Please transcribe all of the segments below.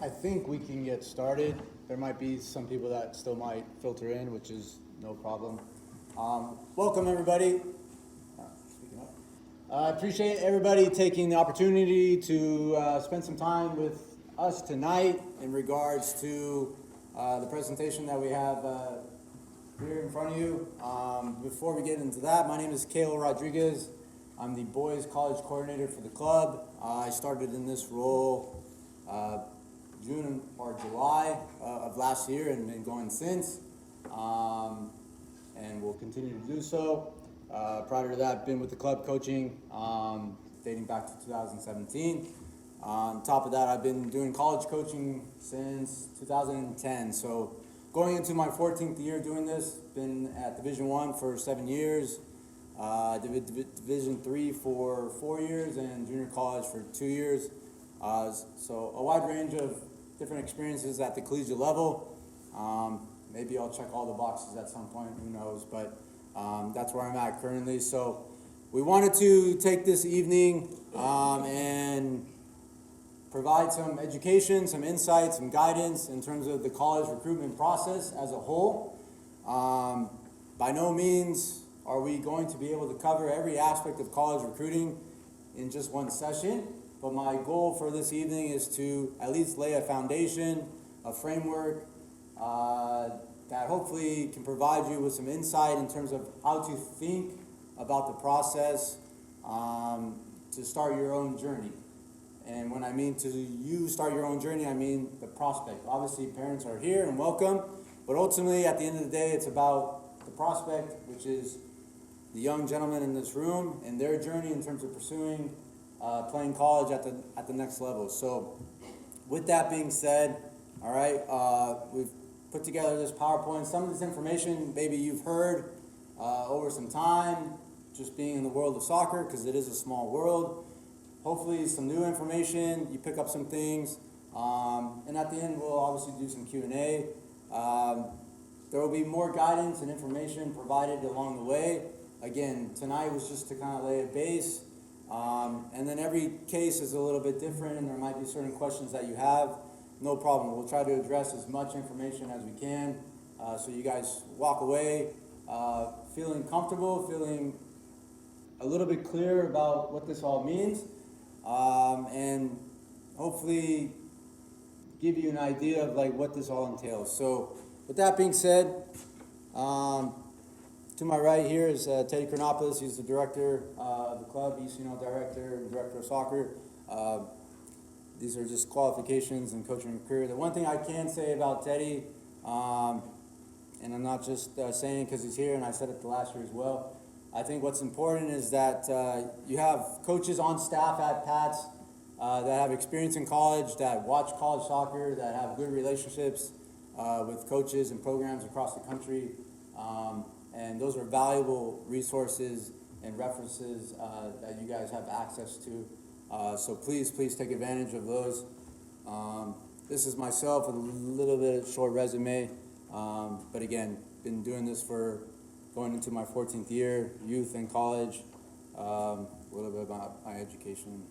I think we can get started. There might be some people that still might filter in, which is no problem. Welcome, everybody. I appreciate everybody taking the opportunity to spend some time with us tonight in regards to the presentation that we have here in front of you. Before we get into that, my name is CALE'S Rodriguez. I'm the Boys College Coordinator for the club. I started in this role June or July of last year and been going since, and will continue to do so. Prior to that, been with the club coaching dating back to 2017. On top of that, I've been doing college coaching since 2010. So going into my 14th year doing this, been at Division I for 7 years, Division III for 4 years, and junior college for 2 years. So a wide range of different experiences at the collegiate level. Maybe I'll check all the boxes at some point, who knows, but that's where I'm at currently. So we wanted to take this evening and provide some education, some insight, some guidance in terms of the college recruitment process as a whole. By no means are we going to be able to cover every aspect of college recruiting in just one session, but my goal for this evening is to at least lay a foundation, a framework that hopefully can provide you with some insight in terms of how to think about the process to start your own journey. And when I mean to you start your own journey, I mean the prospect. Obviously, parents are here and welcome, but ultimately, at the end of the day, it's about the prospect, which is the young gentlemen in this room and their journey in terms of pursuing playing college at the next level. So with that being said, all right, we've put together this PowerPoint. Some of this information maybe you've heard over some time, just being in the world of soccer, because it is a small world. Hopefully some new information, you pick up some things, and at the end we'll obviously do some Q&A. There will be more guidance and information provided along the way. Again, tonight was just to kind of lay a base, and then every case is a little bit different, and there might be certain questions that you have. No problem. We'll try to address as much information as we can, so you guys walk away feeling comfortable, feeling a little bit clear about what this all means, and hopefully give you an idea of like what this all entails. So with that being said, to my right here is Teddy CHRONOPOULOS. He's the director of the club, ECNL director of soccer. These are just qualifications and coaching a career. The one thing I can say about Teddy, and I'm not just saying because he's here, and I said it the last year as well, I think what's important is that you have coaches on staff at Pats that have experience in college, that watch college soccer, that have good relationships with coaches and programs across the country. And those are valuable resources and references that you guys have access to. So please take advantage of those. This is myself with a little bit of short resume. But again, been doing this for going into my 14th year, youth and college. A little bit about my education.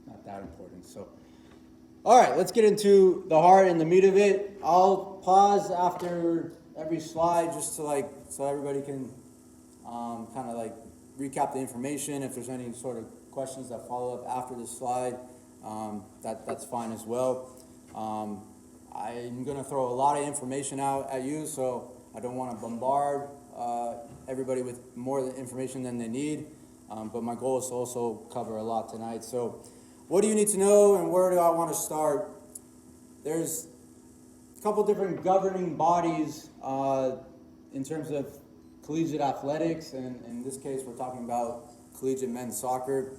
Not that important. So, all right, let's get into the heart and the meat of it. I'll pause after every slide just to so everybody can kind of recap the information. If there's any sort of questions that follow up after this slide, that's fine as well. I'm going to throw a lot of information out at you, so I don't want to bombard everybody with more information than they need, but my goal is to also cover a lot tonight. So what do you need to know, and where do I want to start? There's a couple different governing bodies in terms of collegiate athletics, and in this case we're talking about collegiate men's soccer.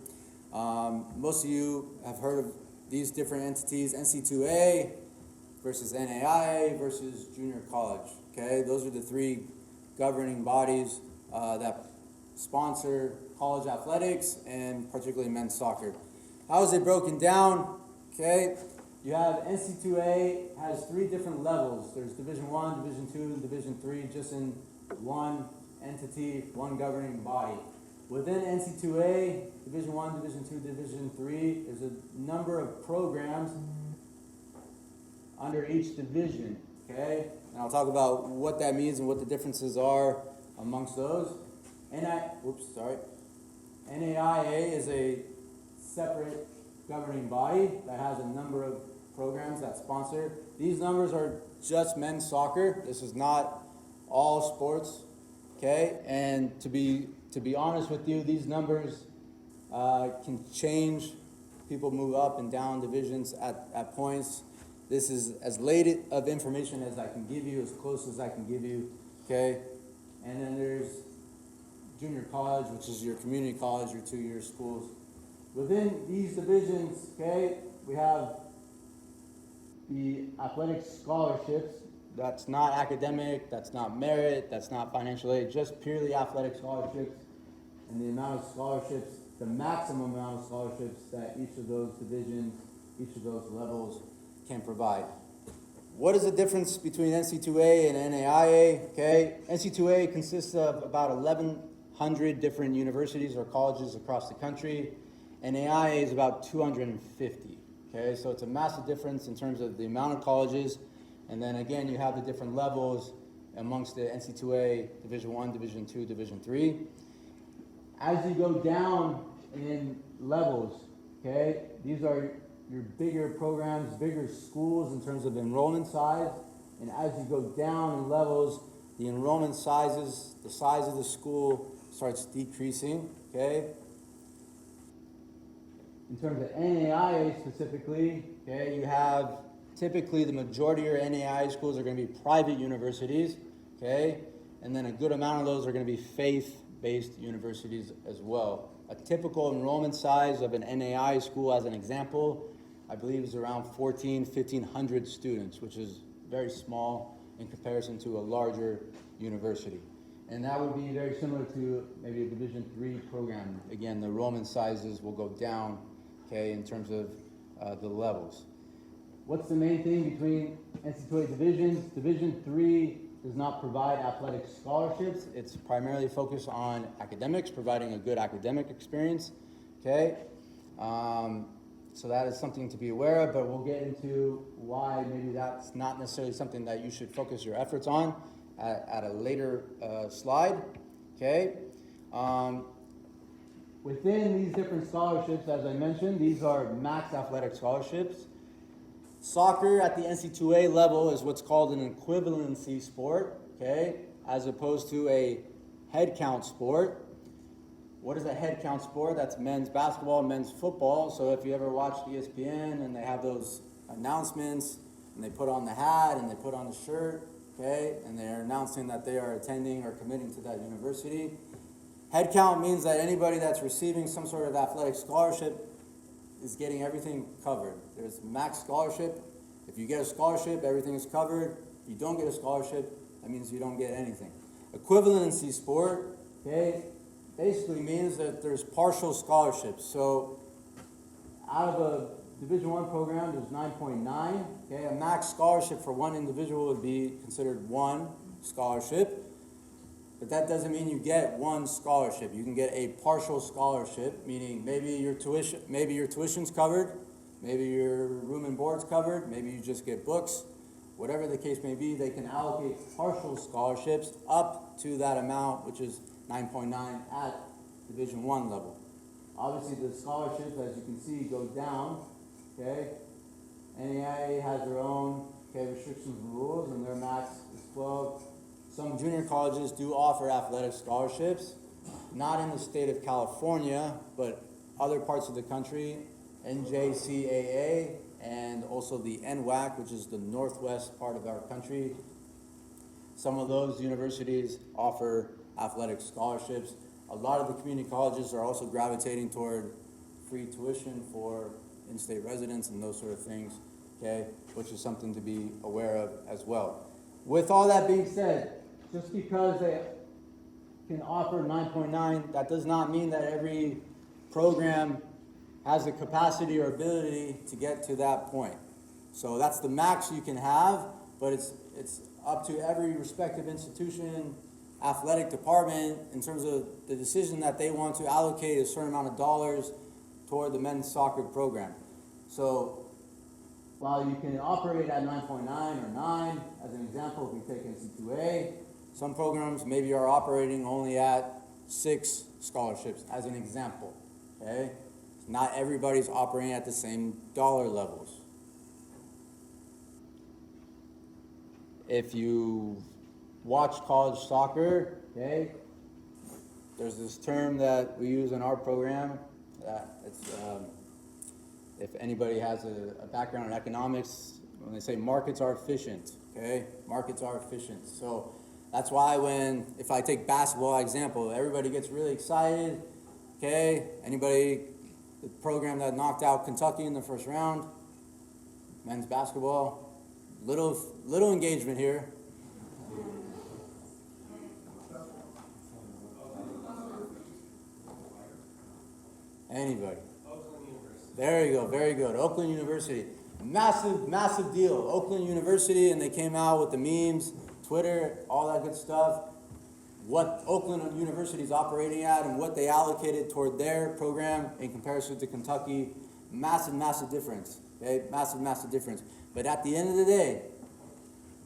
Most of you have heard of these different entities: NC2A versus NAIA versus junior college. Okay, those are the three governing bodies that sponsor college athletics and particularly men's soccer. How is it broken down? Okay, you have NC2A has 3 different levels. There's Division I, Division II, and Division III, just in one entity, one governing body. Within NC2A, Division 1, Division 2, Division 3, there's a number of programs under each division, okay? And I'll talk about what that means and what the differences are amongst those. NAIA is a separate governing body that has a number of programs that sponsor. These numbers are just men's soccer. This is not all sports, okay? And to be honest with you, these numbers can change. People move up and down divisions at points. This is as late of information as I can give you, as close as I can give you, okay? And then there's junior college, which is your community college, your 2-year schools. Within these divisions, okay, we have the athletic scholarships. That's not academic, that's not merit, that's not financial aid, just purely athletic scholarships. And the amount of scholarships, the maximum amount of scholarships that each of those divisions, each of those levels can provide. What is the difference between NC2A and NAIA? Okay, NC2A consists of about 1,100 different universities or colleges across the country. NAIA is about 250. Okay, so it's a massive difference in terms of the amount of colleges. And then again, you have the different levels amongst the NC2A, Division 1, Division 2, Division 3. As you go down in levels, okay, these are your bigger programs, bigger schools in terms of enrollment size. And as you go down in levels, the enrollment sizes, the size of the school starts decreasing, okay? In terms of NAIA specifically, okay, you have typically the majority of your NAIA schools are going to be private universities, okay? And then a good amount of those are going to be faith-based universities as well. A typical enrollment size of an NAIA school, as an example, I believe is around 1,500 students, which is very small in comparison to a larger university. And that would be very similar to maybe a Division 3 program. Again, the enrollment sizes will go down, okay, in terms of the levels. What's the main thing between NC2A divisions? Division 3 does not provide athletic scholarships. It's primarily focused on academics, providing a good academic experience, okay? So that is something to be aware of, but we'll get into why maybe that's not necessarily something that you should focus your efforts on at a later slide, okay? Within these different scholarships, as I mentioned, these are max athletic scholarships. Soccer at the NC2A level is what's called an equivalency sport, okay, as opposed to a head count sport. What is a head count sport? That's men's basketball, men's football. So if you ever watched ESPN and they have those announcements and they put on the hat and they put on the shirt, okay, and they're announcing that they are attending or committing to that university. Head count means that anybody that's receiving some sort of athletic scholarship is getting everything covered. There's max scholarship. If you get a scholarship, everything is covered. If you don't get a scholarship, that means you don't get anything. Equivalency sport, okay, basically means that there's partial scholarships. So out of a Division 1 program, there's 9.9. Okay, a max scholarship for one individual would be considered one scholarship. But that doesn't mean you get one scholarship. You can get a partial scholarship, meaning maybe your tuition's covered, maybe your room and board's covered, maybe you just get books. Whatever the case may be, they can allocate partial scholarships up to that amount, which is 9.9 at Division 1 level. Obviously, the scholarships, as you can see, go down. Okay, NAIA has their own restrictions and rules, and their max is 12. Some junior colleges do offer athletic scholarships, not in the state of California, but other parts of the country, NJCAA, and also the NWAC, which is the northwest part of our country. Some of those universities offer athletic scholarships. A lot of the community colleges are also gravitating toward free tuition for in-state residents and those sort of things, okay, which is something to be aware of as well. With all that being said, just because they can offer 9.9, that does not mean that every program has the capacity or ability to get to that point. So that's the max you can have, but it's up to every respective institution athletic department in terms of the decision that they want to allocate a certain amount of dollars toward the men's soccer program. So while you can operate at 9.9 or 9, as an example, if we take NC2A, some programs maybe are operating only at 6 scholarships, as an example, okay? Not everybody's operating at the same dollar levels. If you watch college soccer, okay, there's this term that we use in our program that it's, if anybody has a background in economics, when they say markets are efficient, okay, markets are efficient. So that's why if I take basketball example, everybody gets really excited, okay, anybody, the program that knocked out Kentucky in the first round, men's basketball, little engagement here. Anybody? There you go, very good. Oakland University, massive deal. Oakland University, and they came out with the memes, Twitter, all that good stuff. What Oakland University is operating at and what they allocated toward their program in comparison to Kentucky, massive difference. Okay, massive difference. But at the end of the day,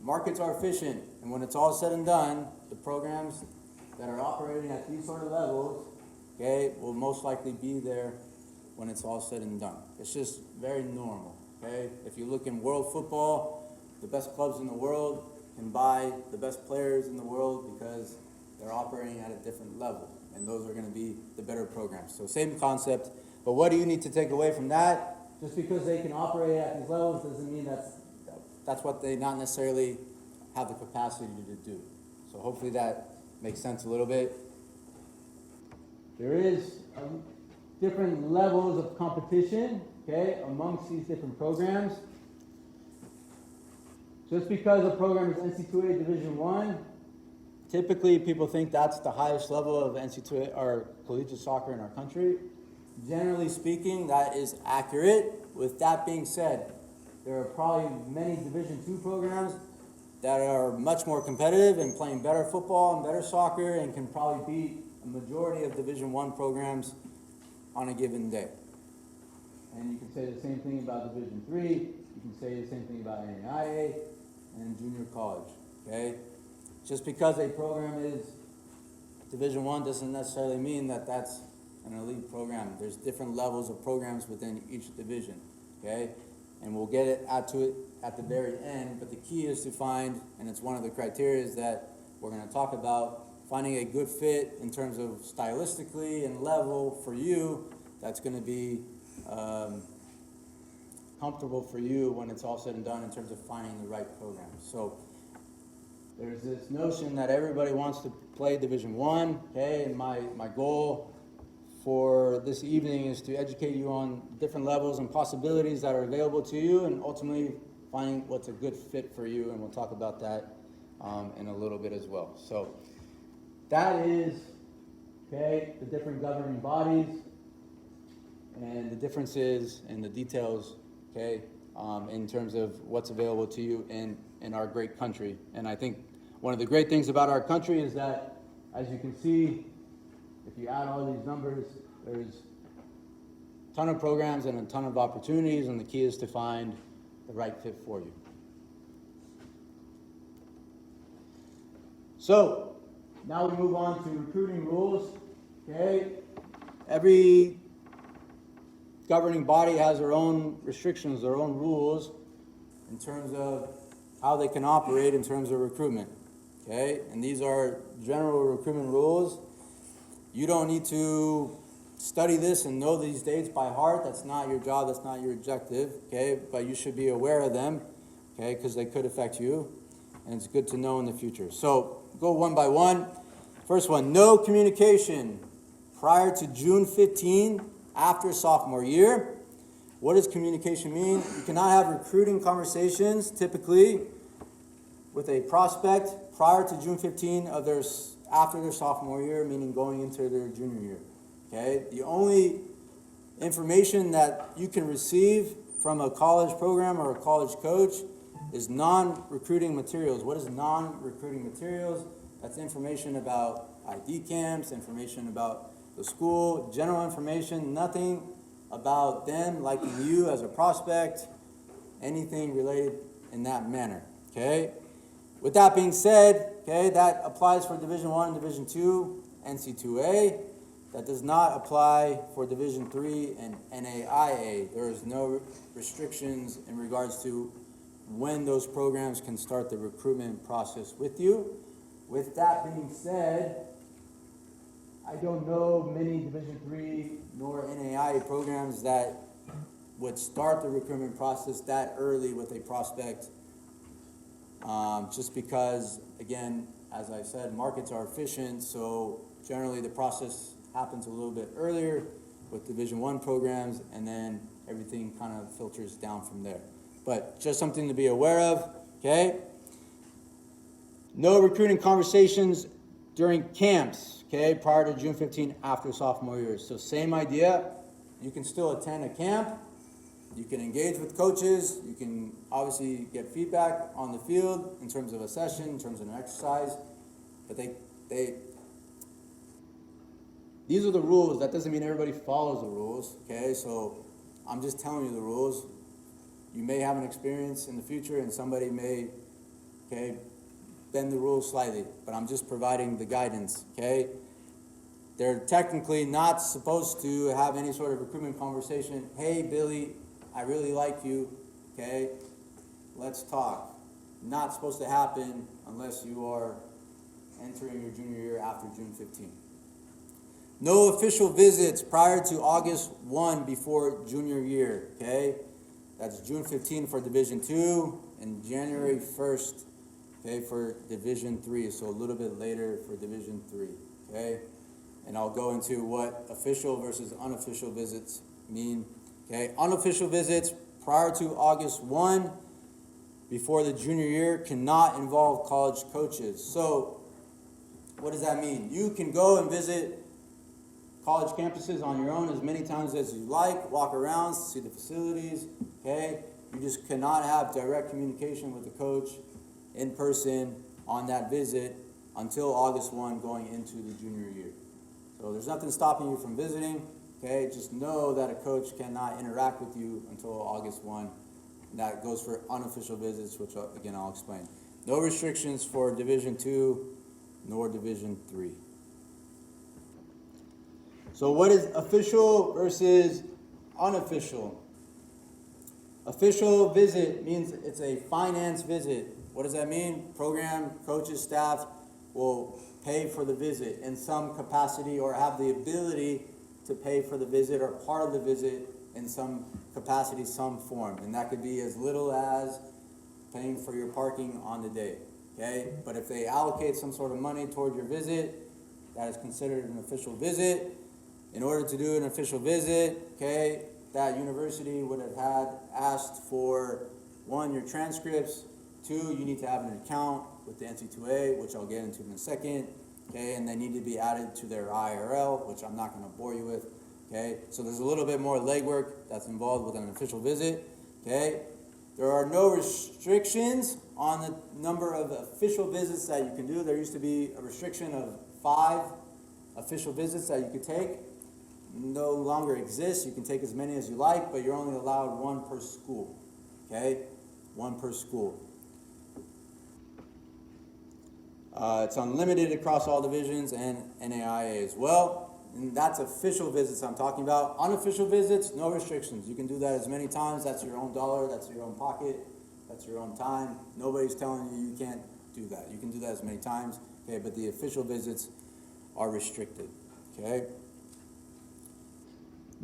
markets are efficient, and when it's all said and done, the programs that are operating at these sort of levels, okay, will most likely be there when it's all said and done. It's just very normal, okay? If you look in world football, the best clubs in the world can buy the best players in the world because they're operating at a different level, and those are going to be the better programs. So same concept, but what do you need to take away from that? Just because they can operate at these levels doesn't mean that's what they not necessarily have the capacity to do. So hopefully that makes sense a little bit. There is different levels of competition, okay, amongst these different programs. Just because a program is NC2A Division I, typically people think that's the highest level of NC2A or collegiate soccer in our country. Generally speaking, that is accurate. With that being said, there are probably many Division II programs that are much more competitive and playing better football and better soccer and can probably beat a majority of Division I programs on a given day. And you can say the same thing about Division III. You can say the same thing about NAIA and junior college, okay? Just because a program is Division I doesn't necessarily mean that that's an elite program. There's different levels of programs within each division, okay? And we'll get to it at the very end, but the key is to find, and it's one of the criteria that we're going to talk about, finding a good fit in terms of stylistically and level for you that's going to be comfortable for you when it's all said and done in terms of finding the right program. So there's this notion that everybody wants to play Division I, okay, and my goal for this evening is to educate you on different levels and possibilities that are available to you and ultimately finding what's a good fit for you, and we'll talk about that in a little bit as well. So that is, okay, the different governing bodies and the differences and the details, okay, in terms of what's available to you in our great country. And I think one of the great things about our country is that, as you can see, if you add all these numbers, there's a ton of programs and a ton of opportunities, and the key is to find the right fit for you. So now we move on to recruiting rules. Okay, every governing body has their own restrictions, their own rules in terms of how they can operate in terms of recruitment. Okay, and these are general recruitment rules. You don't need to study this and know these dates by heart. That's not your job, that's not your objective, okay? But you should be aware of them, okay, because they could affect you, and it's good to know in the future. So go one by one. First one, no communication prior to June 15 after sophomore year. What does communication mean? You cannot have recruiting conversations typically with a prospect prior to June 15 after their sophomore year, meaning going into their junior year. Okay? The only information that you can receive from a college program or a college coach is non-recruiting materials. What is non-recruiting materials? That's information about ID camps, information about the school, general information, nothing about them liking you as a prospect, anything related in that manner, okay? With that being said, okay, that applies for Division I and Division II, NC2A. That does not apply for Division III and NAIA. There is no restrictions in regards to when those programs can start the recruitment process with you. With that being said, I don't know many Division III nor NAIA programs that would start the recruitment process that early with a prospect, just because, again, as I said, markets are efficient, so generally the process happens a little bit earlier with Division I programs, and then everything kind of filters down from there. But just something to be aware of, okay? No recruiting conversations during camps, okay, prior to June 15 after sophomore year. So same idea, you can still attend a camp, you can engage with coaches, you can obviously get feedback on the field in terms of a session, in terms of an exercise, but these are the rules. That doesn't mean everybody follows the rules, okay? So I'm just telling you the rules. You may have an experience in the future and somebody may, okay, bend the rules slightly, but I'm just providing the guidance, okay? They're technically not supposed to have any sort of recruitment conversation. Hey, Billy, I really like you, okay? Let's talk. Not supposed to happen unless you are entering your junior year after June 15. No official visits prior to August 1 before junior year, okay? That's June 15 for Division II and January 1st, okay, for Division III, so a little bit later for Division III, okay? And I'll go into what official versus unofficial visits mean, okay? Unofficial visits prior to August 1 before the junior year cannot involve college coaches. So what does that mean? You can go and visit college campuses on your own as many times as you like, walk around, see the facilities, okay? You just cannot have direct communication with the coach in person on that visit until August 1 going into the junior year. So there's nothing stopping you from visiting, okay? Just know that a coach cannot interact with you until August 1. And that goes for unofficial visits, which again I'll explain. No restrictions for Division II nor Division III. So what is official versus unofficial? Official visit means it's a finance visit. What does that mean? Program, coaches, staff will pay for the visit in some capacity or have the ability to pay for the visit or part of the visit in some capacity, some form. And that could be as little as paying for your parking on the day, okay? But if they allocate some sort of money toward your visit, that is considered an official visit. In order to do an official visit, okay, that university would have had asked for, 1, your transcripts, 2, you need to have an account with the NC2A, which I'll get into in a second, okay, and they need to be added to their IRL, which I'm not going to bore you with, okay. So there's a little bit more legwork that's involved with an official visit, okay. There are no restrictions on the number of official visits that you can do. There used to be a restriction of 5 official visits that you could take. No longer exists. You can take as many as you like, but you're only allowed 1 per school, okay? 1 per school. It's unlimited across all divisions and NAIA as well. And that's official visits I'm talking about. Unofficial visits, no restrictions. You can do that as many times. That's your own dollar. That's your own pocket. That's your own time. Nobody's telling you you can't do that. You can do that as many times, okay? But the official visits are restricted, okay?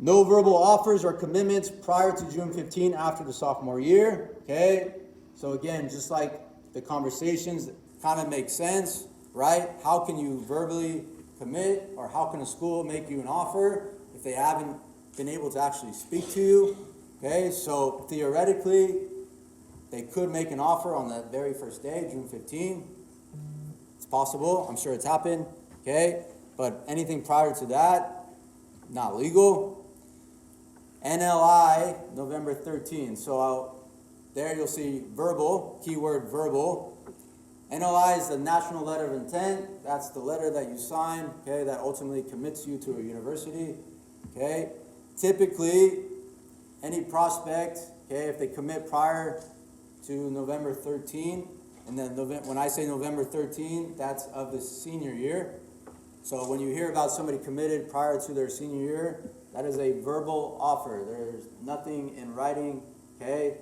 No verbal offers or commitments prior to June 15 after the sophomore year, okay? So again, just like the conversations kind of make sense, right? How can you verbally commit, or how can a school make you an offer if they haven't been able to actually speak to you, okay? So theoretically, they could make an offer on that very first day, June 15. It's possible. I'm sure it's happened, okay? But anything prior to that, not legal. NLI, November 13. So there you'll see verbal, keyword verbal. NOI is the national letter of intent. That's the letter that you sign, okay, that ultimately commits you to a university, okay. Typically, any prospect, okay, if they commit prior to November 13, and then when I say November 13, that's of the senior year. So when you hear about somebody committed prior to their senior year, that is a verbal offer. There's nothing in writing, okay,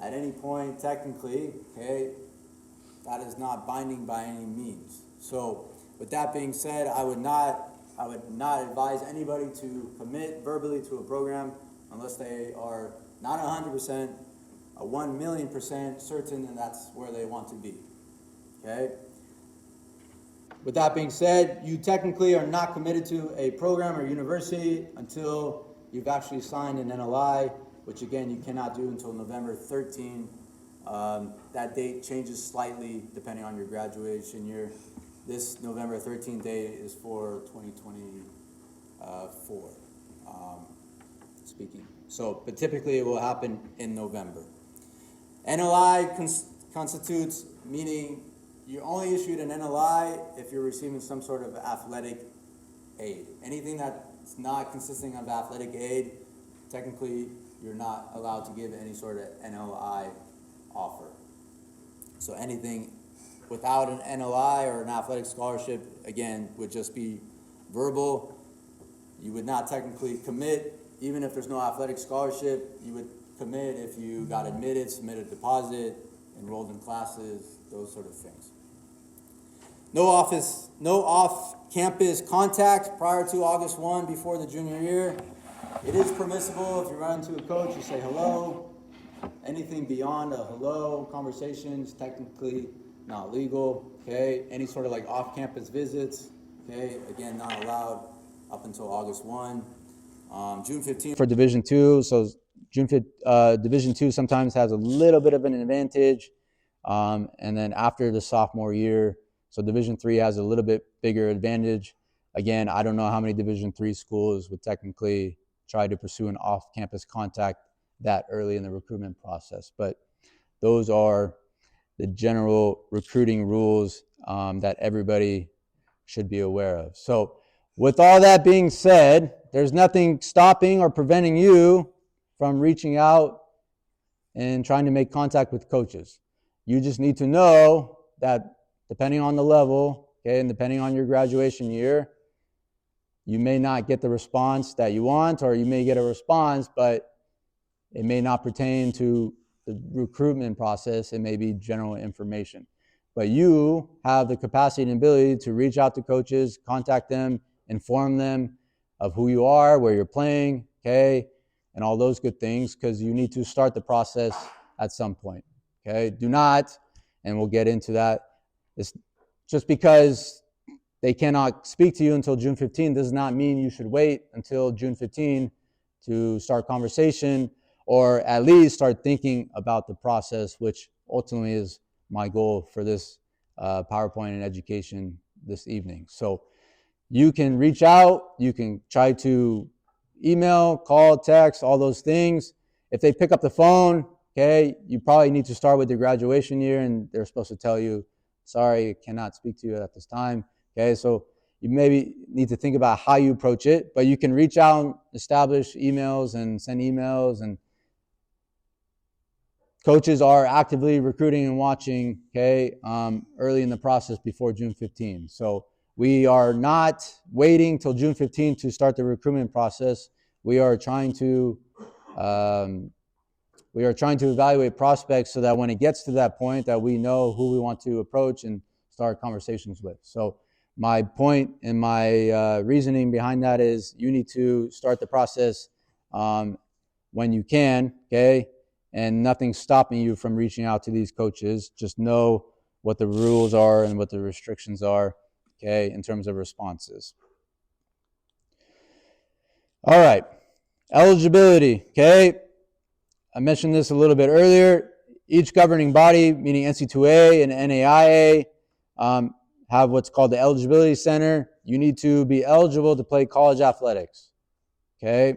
at any point technically, okay. That is not binding by any means. So with that being said, I would not advise anybody to commit verbally to a program unless they are not 100%, 1,000,000% certain that that's where they want to be, okay? With that being said, you technically are not committed to a program or university until you've actually signed an NOI, which again, you cannot do until November 13. That date changes slightly depending on your graduation year. This November 13th date is for 2024, speaking. So, but typically it will happen in November. NOI constitutes, meaning you're only issued an NOI if you're receiving some sort of athletic aid. Anything that's not consisting of athletic aid, technically you're not allowed to give any sort of NOI offer. So anything without an NOI or an athletic scholarship, again, would just be verbal. You would not technically commit, even if there's no athletic scholarship. You would commit if you got admitted, submitted a deposit, enrolled in classes, those sort of things. No off-campus contact prior to August 1 before the junior year. It is permissible if you run into a coach, you say hello. Anything beyond a hello conversation is technically not legal, okay? Any sort of like off-campus visits, okay? Again, not allowed up until August 1. June 15th for Division II, so Division II sometimes has a little bit of an advantage. And then after the sophomore year, so Division III has a little bit bigger advantage. Again, I don't know how many Division III schools would technically try to pursue an off-campus contact that early in the recruitment process, but those are the general recruiting rules that everybody should be aware of. So with all that being said, there's nothing stopping or preventing you from reaching out and trying to make contact with coaches. You just need to know that depending on the level, okay, and depending on your graduation year, you may not get the response that you want, or you may get a response, but it may not pertain to the recruitment process. It may be general information. But you have the capacity and ability to reach out to coaches, contact them, inform them of who you are, where you're playing, okay, and all those good things, because you need to start the process at some point, okay? Do not, and we'll get into that, it's just because they cannot speak to you until June 15 does not mean you should wait until June 15 to start conversation, or at least start thinking about the process, which ultimately is my goal for this PowerPoint and education this evening. So you can reach out, you can try to email, call, text, all those things. If they pick up the phone, okay, you probably need to start with your graduation year, and they're supposed to tell you, sorry, I cannot speak to you at this time. Okay, so you maybe need to think about how you approach it, but you can reach out, establish emails, and send emails. And coaches are actively recruiting and watching, okay, early in the process before June 15. So we are not waiting till June 15 to start the recruitment process. We are trying to evaluate prospects so that when it gets to that point, that we know who we want to approach and start conversations with. So my point and my reasoning behind that is you need to start the process when you can, okay? And nothing's stopping you from reaching out to these coaches. Just know what the rules are and what the restrictions are, okay, in terms of responses. All right, eligibility, okay? I mentioned this a little bit earlier. Each governing body, meaning NC2A and NAIA, have what's called the Eligibility Center. You need to be eligible to play college athletics, okay?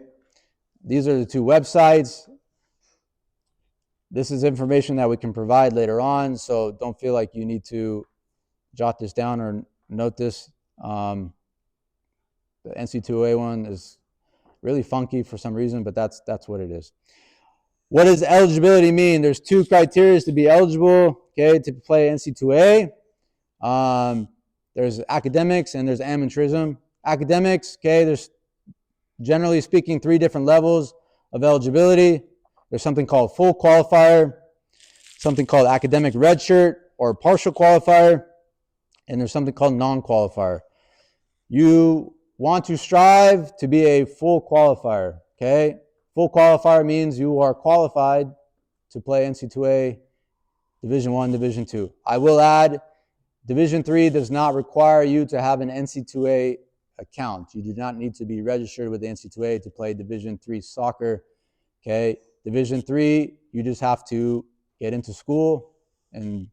These are the two websites. This is information that we can provide later on, so don't feel like you need to jot this down or note this. The NC2A one is really funky for some reason, but that's what it is. What does eligibility mean? There's two criteria to be eligible, okay, to play NC2A. There's academics and there's amateurism. Academics, okay, there's generally speaking 3 different levels of eligibility. There's something called full qualifier, something called academic redshirt or partial qualifier, and there's something called non-qualifier. You want to strive to be a full qualifier, okay? Full qualifier means you are qualified to play NC2A Division 1, Division 2. I will add, Division 3 does not require you to have an NC2A account. You do not need to be registered with the NC2A to play Division 3 soccer, okay? Division 3, you just have to get into school and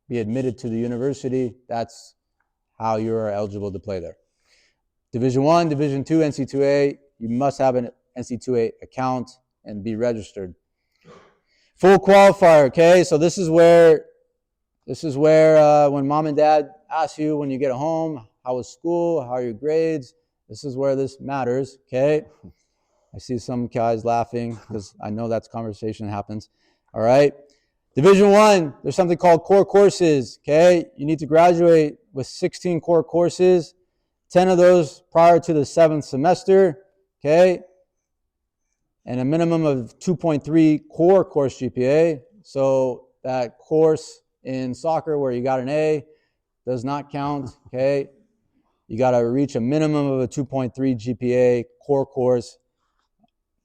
be admitted to the university. That's how you are eligible to play there. Division 1, Division 2, NC2A, you must have an NC2A account and be registered. Full qualifier, okay? So this is where when mom and dad ask you when you get home, how was school, how are your grades, this is where this matters, okay? I see some guys laughing because I know that's conversation happens, all right? Division 1, there's something called core courses, okay? You need to graduate with 16 core courses, 10 of those prior to the 7th semester, okay? And a minimum of 2.3 core course GPA. So that course in soccer where you got an A does not count, okay? You got to reach a minimum of a 2.3 GPA core course.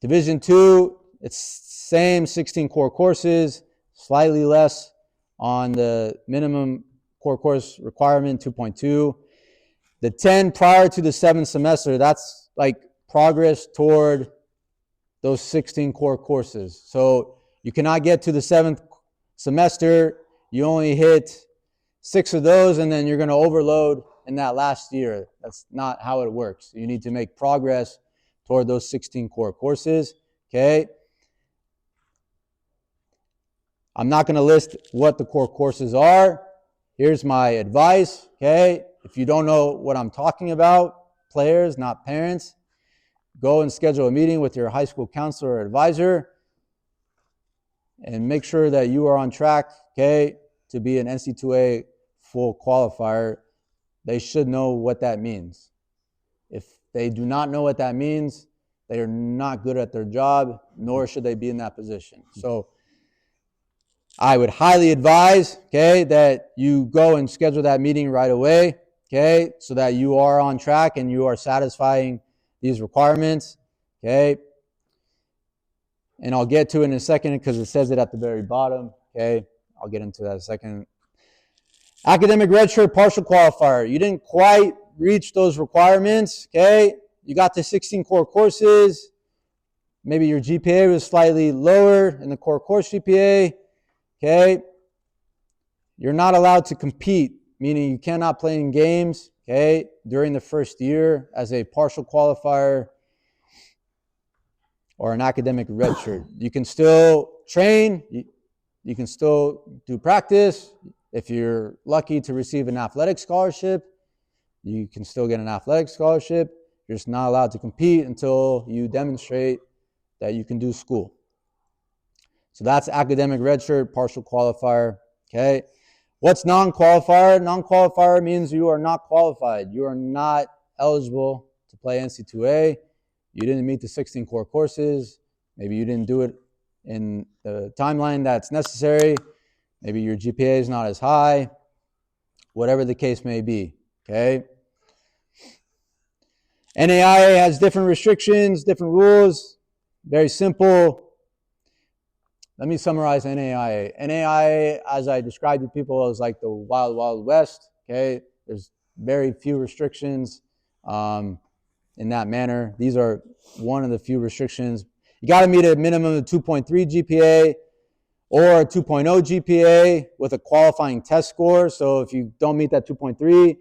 Division 2, it's same 16 core courses, slightly less on the minimum core course requirement, 2.2. The 10 prior to the 7th semester, that's like progress toward those 16 core courses. So you cannot get to the 7th semester, you only hit 6 of those, and then you're going to overload in that last year. That's not how it works. You need to make progress toward those 16 core courses, okay? I'm not going to list what the core courses are. Here's my advice, okay? If you don't know what I'm talking about, players, not parents, go and schedule a meeting with your high school counselor or advisor and make sure that you are on track, okay, to be an NC2A full qualifier. They should know what that means. If they do not know what that means, they are not good at their job, nor should they be in that position. So I would highly advise, okay, that you go and schedule that meeting right away, okay, so that you are on track and you are satisfying these requirements, okay? And I'll get to it in a second because it says it at the very bottom, okay? I'll get into that in a second. Academic redshirt partial qualifier. You didn't quite reach those requirements, okay? You got to 16 core courses. Maybe your GPA was slightly lower in the core course GPA, okay? You're not allowed to compete, meaning you cannot play in games, okay, during the first year as a partial qualifier or an academic redshirt. You can still train, you can still do practice. If you're lucky to receive an athletic scholarship, you can still get an athletic scholarship. You're just not allowed to compete until you demonstrate that you can do school. So that's academic redshirt, partial qualifier, okay? What's non-qualifier? Non-qualifier means you are not qualified. You are not eligible to play NC2A. You didn't meet the 16 core courses. Maybe you didn't do it in the timeline that's necessary. Maybe your GPA is not as high. Whatever the case may be, okay? NAIA has different restrictions, different rules. Very simple. Let me summarize NAIA. NAIA, as I described to people, is like the wild, wild west, okay? There's very few restrictions in that manner. These are one of the few restrictions. You got to meet a minimum of 2.3 GPA or a 2.0 GPA with a qualifying test score. So if you don't meet that 2.3,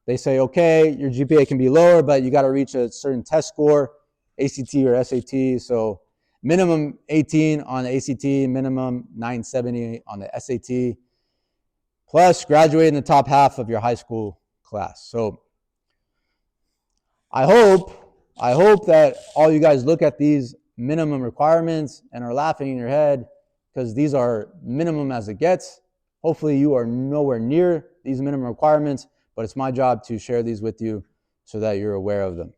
they say, okay, your GPA can be lower, but you got to reach a certain test score, ACT or SAT. So minimum 18 on the ACT, minimum 970 on the SAT, plus graduate in the top half of your high school class. So I hope that all you guys look at these minimum requirements and are laughing in your head, because these are minimum as it gets. Hopefully you are nowhere near these minimum requirements, but it's my job to share these with you so that you're aware of them.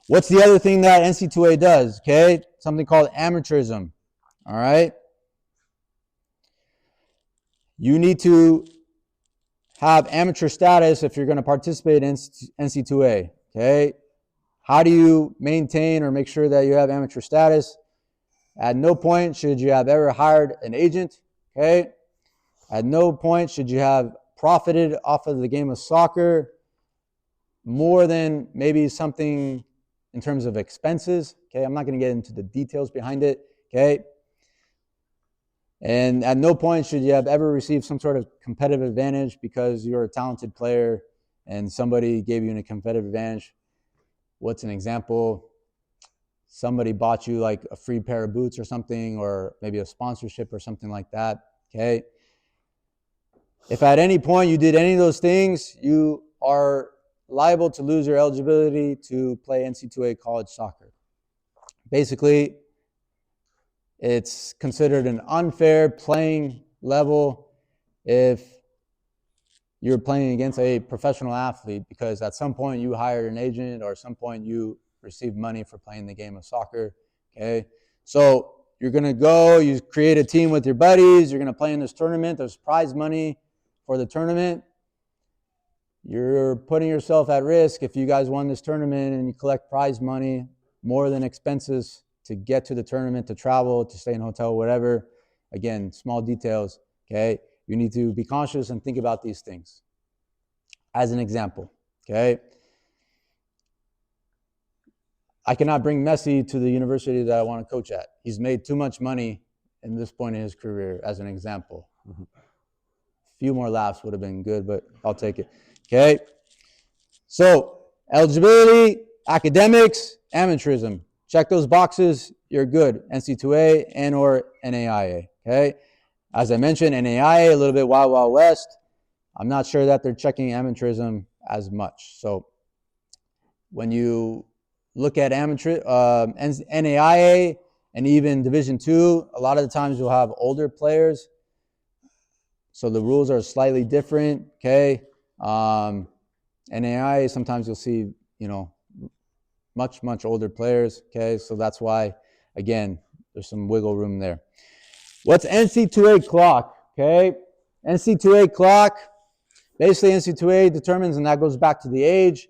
What's the other thing that NC2A does? Okay, something called amateurism. All right. You need to have amateur status if you're going to participate in NC2A. Okay. How do you maintain or make sure that you have amateur status? At no point should you have ever hired an agent. Okay. At no point should you have profited off of the game of soccer more than maybe something in terms of expenses. Okay, I'm not going to get into the details behind it. Okay, and at no point should you have ever received some sort of competitive advantage because you're a talented player and somebody gave you a competitive advantage. What's an example? Somebody bought you like a free pair of boots or something, or maybe a sponsorship or something like that. Okay. If at any point you did any of those things, you are liable to lose your eligibility to play NC2A college soccer. Basically, it's considered an unfair playing level if you're playing against a professional athlete, because at some point you hired an agent or at some point you received money for playing the game of soccer. Okay, so you're going to go, you create a team with your buddies, you're going to play in this tournament, there's prize money for the tournament. You're putting yourself at risk if you guys won this tournament and you collect prize money more than expenses to get to the tournament, to travel, to stay in a hotel, whatever. Again, small details, okay? You need to be conscious and think about these things. As an example, okay? I cannot bring Messi to the university that I want to coach at. He's made too much money in this point in his career, as an example. A few more laughs would have been good, but I'll take it. Okay, so eligibility, academics, amateurism. Check those boxes, you're good. NC2A and or NAIA, okay? As I mentioned, NAIA, a little bit Wild Wild West. I'm not sure that they're checking amateurism as much. So when you look at NAIA and even Division II, a lot of the times you'll have older players. So the rules are slightly different, okay? NAIA, sometimes you'll see, much, much older players, okay? So that's why, again, there's some wiggle room there. What's NC2A clock, okay? NC2A clock, basically NC2A determines, and that goes back to the age,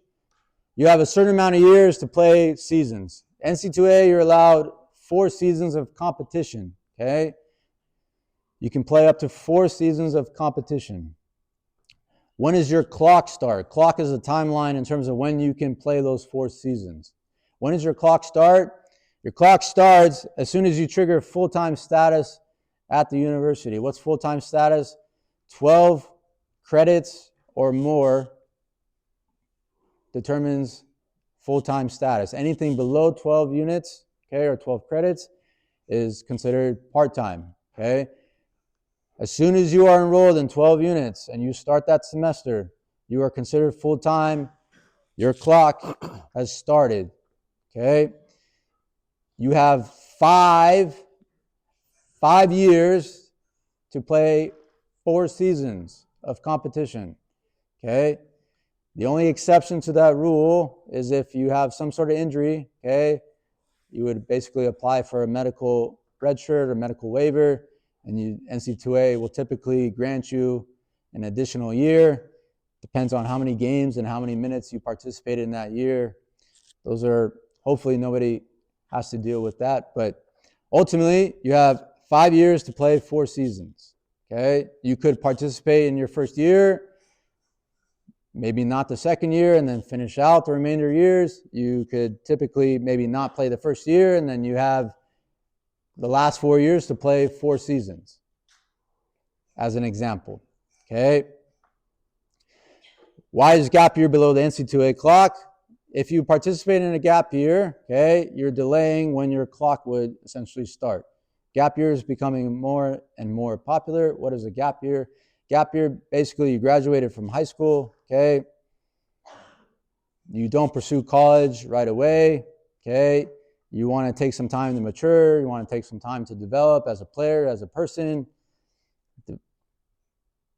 you have a certain amount of years to play seasons. NC2A, you're allowed 4 seasons of competition, okay? You can play up to 4 seasons of competition. When does your clock start? Clock is a timeline in terms of when you can play those 4 seasons. When does your clock start? Your clock starts as soon as you trigger full-time status at the university. What's full-time status? 12 credits or more determines full-time status. Anything below 12 units, okay, or 12 credits is considered part-time, okay? As soon as you are enrolled in 12 units and you start that semester, you are considered full-time. Your clock has started, okay? You have five years to play 4 seasons of competition, okay? The only exception to that rule is if you have some sort of injury, okay? You would basically apply for a medical red shirt or medical waiver, and NC2A will typically grant you an additional year. Depends on how many games and how many minutes you participated in that year. Those are, hopefully nobody has to deal with that, but ultimately you have 5 years to play 4 seasons, okay? You could participate in your first year, maybe not the second year, and then finish out the remainder years. You could typically maybe not play the first year, and then you have the last 4 years to play 4 seasons, as an example, okay? Why is gap year below the NC2A clock? if you participate in a gap year, okay, you're delaying when your clock would essentially start. Gap year is becoming more and more popular. What is a gap year? Gap year, basically you graduated from high school, okay? You don't pursue college right away, okay? You want to take some time to mature. You want to take some time to develop as a player, as a person.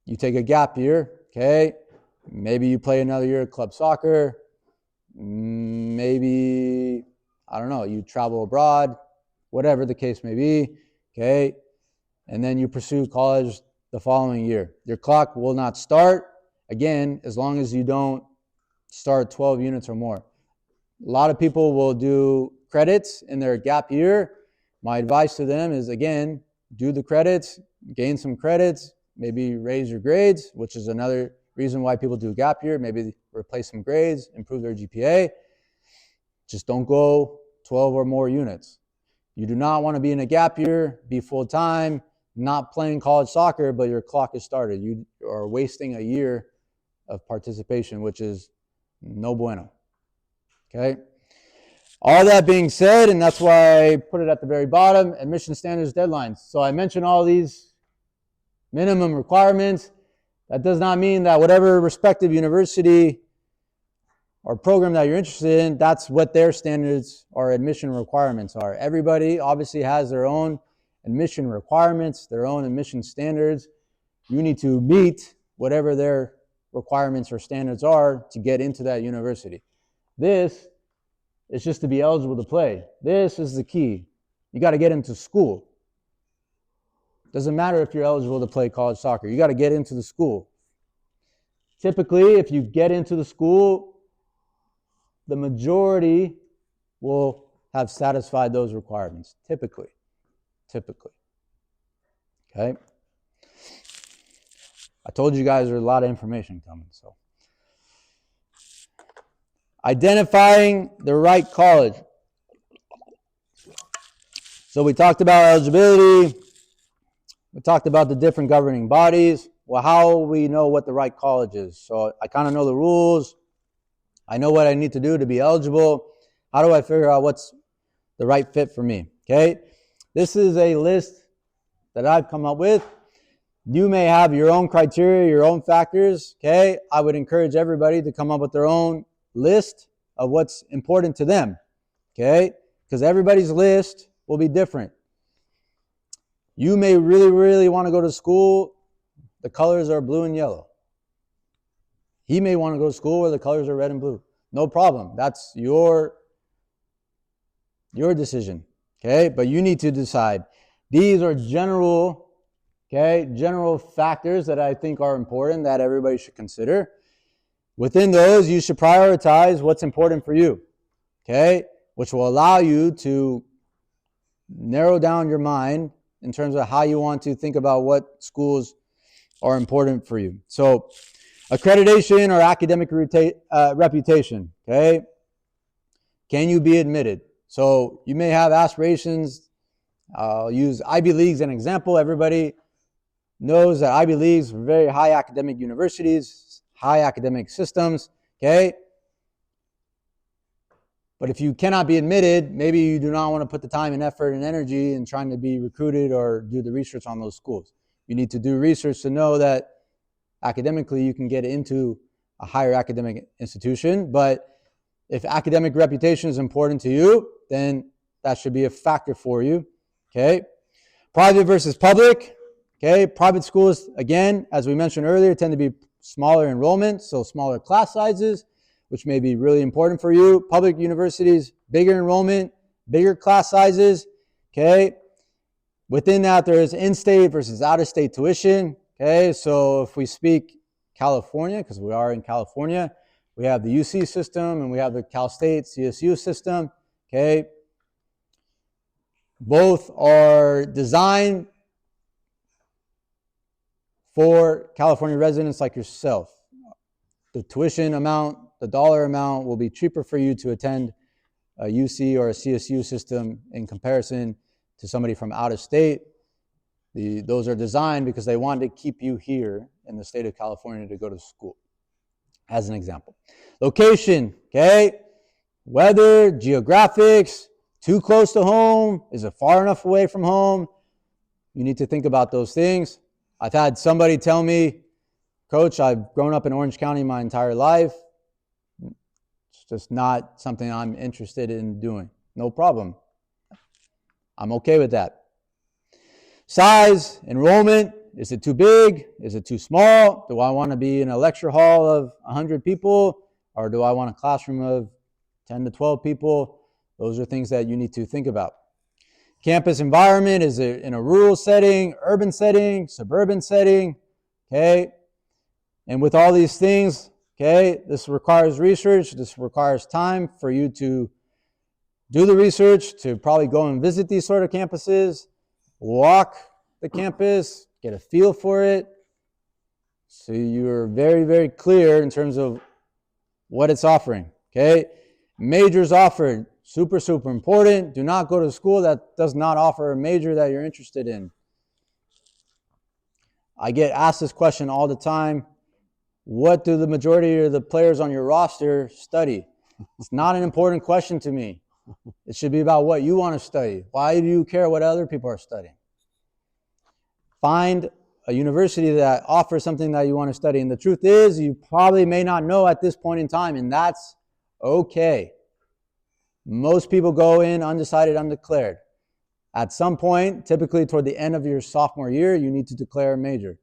You take a gap year, okay? Maybe you play another year of club soccer. Maybe, I don't know, you travel abroad, whatever the case may be, okay? And then you pursue college the following year. Your clock will not start, again, as long as you don't start 12 units or more. A lot of people will do credits in their gap year. My advice to them is, again, do the credits, gain some credits, maybe raise your grades, which is another reason why people do gap year. Maybe replace some grades, improve their GPA. Just don't go 12 or more units. You do not want to be in a gap year, be full-time, not playing college soccer, but your clock is started. You are wasting a year of participation, which is no bueno. Okay? All that being said, and that's why I put it at the very bottom, admission standards deadlines. So I mentioned all these minimum requirements. That does not mean that whatever respective university or program that you're interested in, that's what their standards or admission requirements are. Everybody obviously has their own admission requirements, their own admission standards. You need to meet whatever their requirements or standards are to get into that university. This is just to be eligible to play. This is the key. You got to get into school. Doesn't matter if you're eligible to play college soccer. You got to get into the school. Typically, if you get into the school, the majority will have satisfied those requirements. Typically. Okay? I told you guys there's a lot of information coming. So, identifying the right college. So we talked about eligibility. We talked about the different governing bodies. Well, how we know what the right college is. So I kind of know the rules. I know what I need to do to be eligible. How do I figure out what's the right fit for me? Okay? This is a list that I've come up with. You may have your own criteria, your own factors. Okay? I would encourage everybody to come up with their own list of what's important to them. Okay? Because everybody's list will be different. You may really, really want to go to school. The colors are blue and yellow. He may want to go to school where the colors are red and blue. No problem. That's your decision. Okay? But you need to decide. These are general factors that I think are important that everybody should consider. Within those, you should prioritize what's important for you. Okay? Which will allow you to narrow down your mind in terms of how you want to think about what schools are important for you. So, accreditation or academic reputation, okay? Can you be admitted? So, you may have aspirations. I'll use Ivy Leagues as an example. Everybody knows that Ivy Leagues are very high academic universities, high academic systems, okay? But if you cannot be admitted, maybe you do not want to put the time and effort and energy in trying to be recruited or do the research on those schools. You need to do research to know that academically you can get into a higher academic institution. But if academic reputation is important to you, then that should be a factor for you. Okay? Private versus public. Okay? Private schools, again, as we mentioned earlier, tend to be smaller enrollment, so smaller class sizes, which may be really important for you. Public universities, bigger enrollment, bigger class sizes. Okay? Within that, there is in-state versus out-of-state tuition. Okay, so if we speak California, because we are in California, we have the UC system and we have the Cal State CSU system. Okay, both are designed for California residents like yourself. The tuition amount, the dollar amount will be cheaper for you to attend a UC or a CSU system in comparison to somebody from out of state. Those are designed because they want to keep you here in the state of California to go to school, as an example. Location, okay? weather, geographics, too close to home, is it far enough away from home? You need to think about those things. I've had somebody tell me, Coach, I've grown up in Orange County my entire life. It's just not something I'm interested in doing. No problem. I'm okay with that. Size, enrollment, is it too big? Is it too small? Do I want to be in a lecture hall of 100 people? Or do I want a classroom of 10 to 12 people? Those are things that you need to think about. Campus environment, is it in a rural setting, urban setting, suburban setting? Okay. And with all these things, okay, this requires research. This requires time for you to do the research, to probably go and visit these sort of campuses, walk the campus, get a feel for it. So you're very, very clear in terms of what it's offering, okay? Majors offered, super, super important. Do not go to a school that does not offer a major that you're interested in. I get asked this question all the time. What do the majority of the players on your roster study? It's not an important question to me. It should be about what you want to study. Why do you care what other people are studying? Find a university that offers something that you want to study. And the truth is, you probably may not know at this point in time, and that's okay. Most people go in undecided, undeclared. At some point, typically toward the end of your sophomore year, you need to declare a major.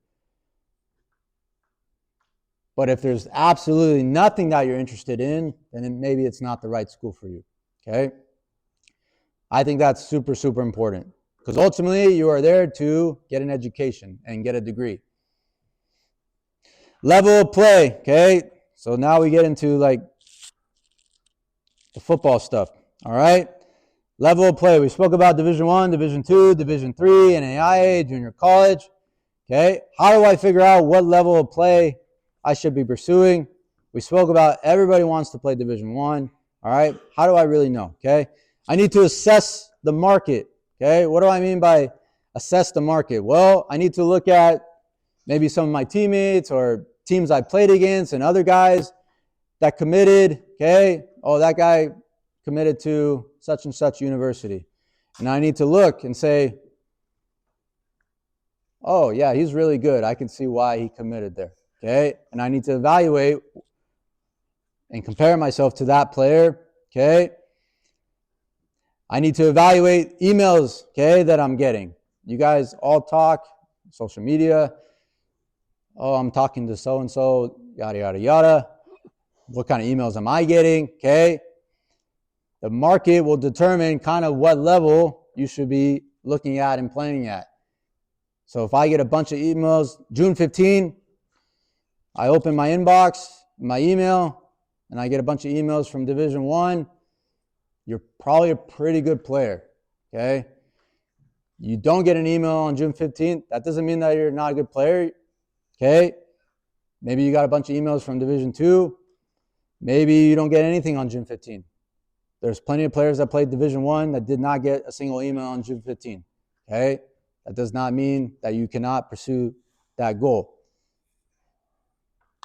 But if there's absolutely nothing that you're interested in, then maybe it's not the right school for you, okay? I think that's super, super important. Because ultimately, you are there to get an education and get a degree. Level of play, okay? So now we get into like the football stuff, all right? Level of play. We spoke about Division I, Division II, Division III, NAIA, junior college, okay? How do I figure out what level of play I should be pursuing? We spoke about everybody wants to play Division I, all right? How do I really know, okay? I need to assess the market. Okay, what do I mean by assess the market? Well, I need to look at maybe some of my teammates or teams I played against and other guys that committed, okay? Oh, that guy committed to such and such university. And I need to look and say, oh, yeah, he's really good. I can see why he committed there, okay? And I need to evaluate and compare myself to that player, okay? I need to evaluate emails, okay, that I'm getting. You guys all talk, social media. Oh, I'm talking to so-and-so, yada, yada, yada. What kind of emails am I getting, okay? The market will determine kind of what level you should be looking at and playing at. So if I get a bunch of emails, June 15, I open my inbox, my email, and I get a bunch of emails from Division I, you're probably a pretty good player, okay? You don't get an email on June 15th. That doesn't mean that you're not a good player, okay? Maybe you got a bunch of emails from Division II. Maybe you don't get anything on June 15th. There's plenty of players that played Division I that did not get a single email on June 15th, okay? That does not mean that you cannot pursue that goal.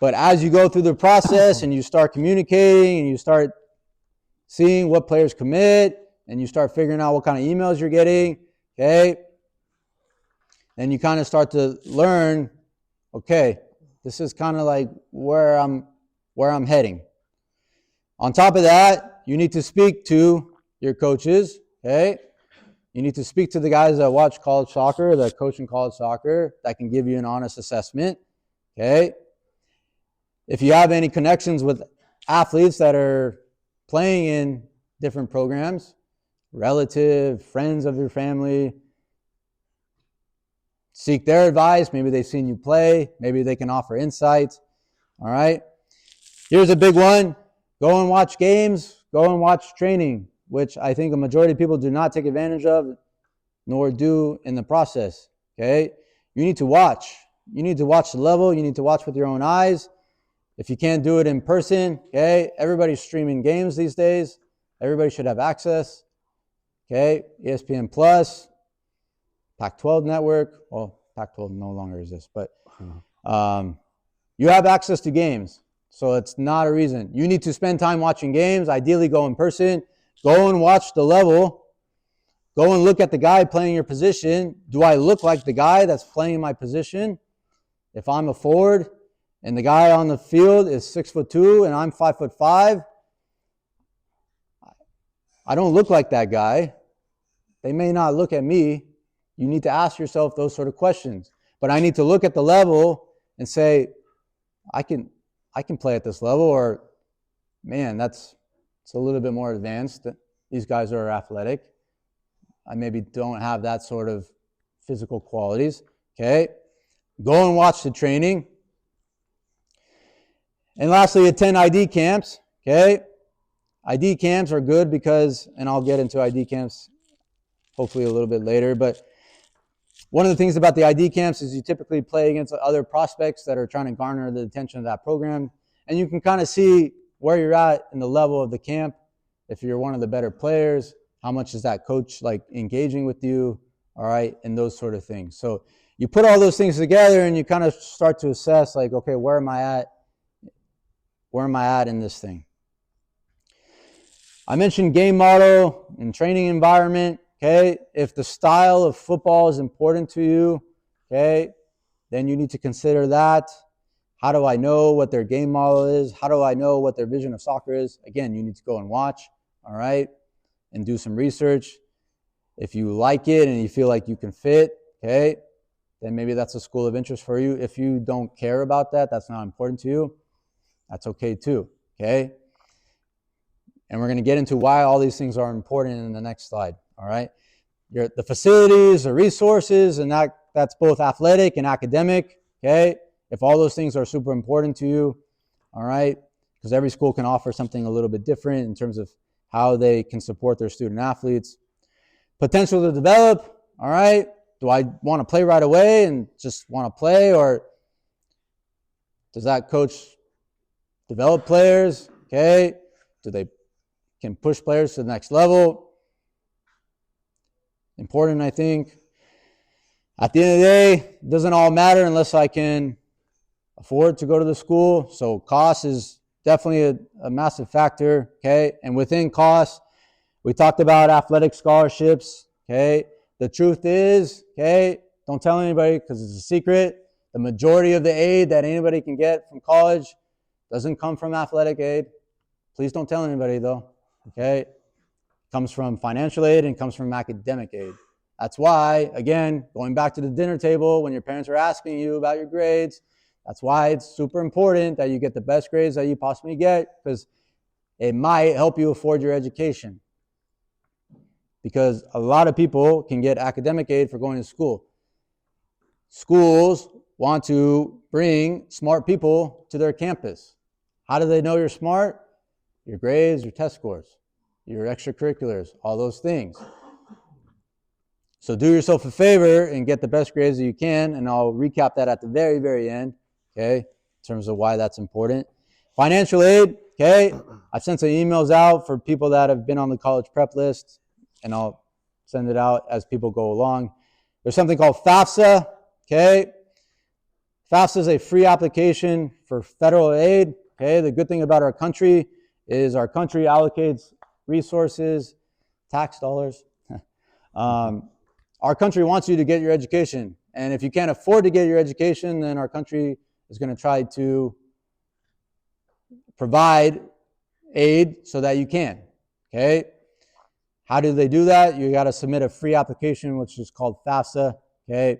But as you go through the process and you start communicating and you start seeing what players commit, and you start figuring out what kind of emails you're getting, okay? Then you kind of start to learn, okay, this is kind of like where I'm heading. On top of that, you need to speak to your coaches, okay? You need to speak to the guys that watch college soccer, that coach in college soccer, that can give you an honest assessment, okay? If you have any connections with athletes that are playing in different programs, relative, friends of your family, seek their advice. Maybe they've seen you play. Maybe they can offer insights. All right. Here's a big one. Go and watch games. Go and watch training, which I think a majority of people do not take advantage of, nor do in the process. Okay. You need to watch. You need to watch the level. You need to watch with your own eyes. If you can't do it in person, okay, everybody's streaming games these days. Everybody should have access. Okay, ESPN Plus, Pac-12 network. Well, Pac-12 no longer exists, but you have access to games. So it's not a reason. You need to spend time watching games, ideally go in person, go and watch the level, go and look at the guy playing your position. Do I look like the guy that's playing my position? If I'm a forward and the guy on the field is 6'2" and I'm 5'5", I don't look like that guy. They may not look at me. You need to ask yourself those sort of questions. But I need to look at the level and say, I can play at this level, or man, it's a little bit more advanced. These guys are athletic. I maybe don't have that sort of physical qualities. Okay? Go and watch the training. And lastly, attend ID camps. Okay? ID camps are good because, and I'll get into ID camps hopefully a little bit later, but one of the things about the ID camps is you typically play against other prospects that are trying to garner the attention of that program, and you can kind of see where you're at in the level of the camp. If you're one of the better players, how much is that coach like engaging with you, all right, and those sort of things. So you put all those things together and you kind of start to assess like, okay, where am I at? Where am I at in this thing? I mentioned game model and training environment. Okay, if the style of football is important to you, okay, then you need to consider that. How do I know what their game model is? How do I know what their vision of soccer is? Again, you need to go and watch, all right, and do some research. If you like it and you feel like you can fit, okay, then maybe that's a school of interest for you. If you don't care about that, that's not important to you, that's okay too, okay? And we're going to get into why all these things are important in the next slide. All right. The facilities, the resources, and that's both athletic and academic. Okay. If all those things are super important to you, all right, because every school can offer something a little bit different in terms of how they can support their student athletes. Potential to develop. All right. Do I want to play right away and just want to play, or does that coach develop players? Okay. Do they can push players to the next level? Important, I think. At the end of the day, it doesn't all matter unless I can afford to go to the school. So cost is definitely a massive factor, okay? And within cost, we talked about athletic scholarships, okay? The truth is, okay, don't tell anybody because it's a secret. The majority of the aid that anybody can get from college doesn't come from athletic aid. Please don't tell anybody though, okay? Comes from financial aid and comes from academic aid. That's why, again, going back to the dinner table when your parents are asking you about your grades, that's why it's super important that you get the best grades that you possibly get, because it might help you afford your education. Because a lot of people can get academic aid for going to school. Schools want to bring smart people to their campus. How do they know you're smart? Your grades, your test scores, your extracurriculars, all those things. So do yourself a favor and get the best grades that you can, and I'll recap that at the very, very end, okay, in terms of why that's important. Financial aid, okay, I've sent some emails out for people that have been on the college prep list, and I'll send it out as people go along. There's something called FAFSA, okay. FAFSA is a free application for federal aid, okay. The good thing about our country is our country allocates resources, tax dollars. Our country wants you to get your education. And if you can't afford to get your education, then our country is going to try to provide aid so that you can. Okay? How do they do that? You got to submit a free application, which is called FAFSA, okay,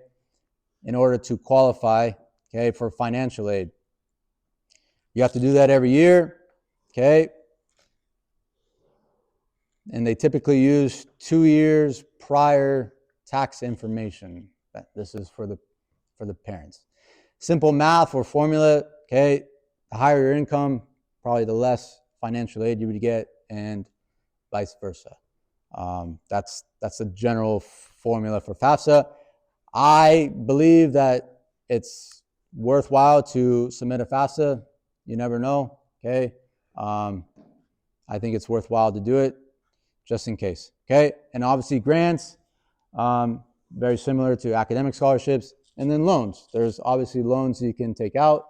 in order to qualify, okay, for financial aid. You have to do that every year, okay? And they typically use 2 years prior tax information. This is for the parents. Simple math or formula, okay? The higher your income, probably the less financial aid you would get, and vice versa. That's the general formula for FAFSA. I believe that it's worthwhile to submit a FAFSA. You never know, okay? I think it's worthwhile to do it just in case, okay? And obviously grants, very similar to academic scholarships. And then loans. There's obviously loans you can take out.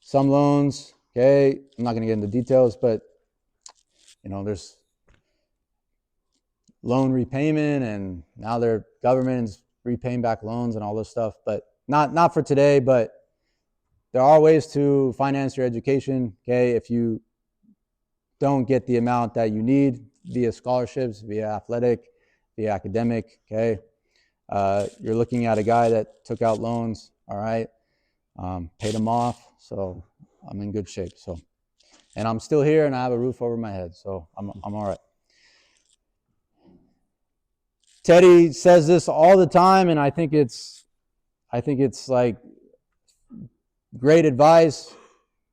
some loans, okay, I'm not going to get into details, but, there's loan repayment, and now their government's repaying back loans and all this stuff, but not for today, but there are ways to finance your education, okay, if you don't get the amount that you need via scholarships, via athletic, via academic, okay. You're looking at a guy that took out loans, all right, paid them off, so I'm in good shape. So, and I'm still here, and I have a roof over my head, so I'm all right. Teddy says this all the time, and I think it's like great advice.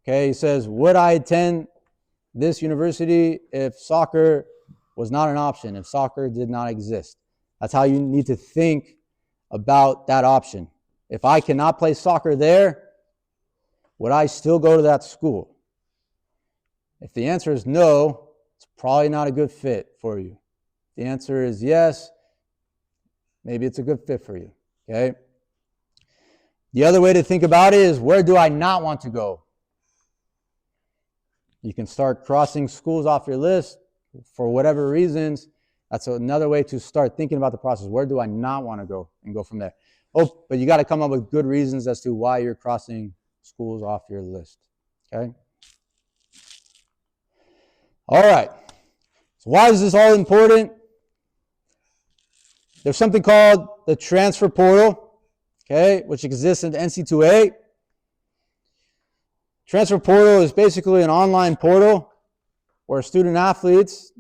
Okay, he says, would I attend this university if soccer was not an option, if soccer did not exist? That's how you need to think about that option. If I cannot play soccer there, would I still go to that school? If the answer is no, it's probably not a good fit for you. If the answer is yes, maybe it's a good fit for you, okay? The other way to think about it is, where do I not want to go? You can start crossing schools off your list for whatever reasons. That's another way to start thinking about the process. Where do I not want to go? And go from there. Oh, but you got to come up with good reasons as to why you're crossing schools off your list, okay? All right. So why is this all important? There's something called the transfer portal, okay, which exists in the NC2A. Transfer portal is basically an online portal where student athletes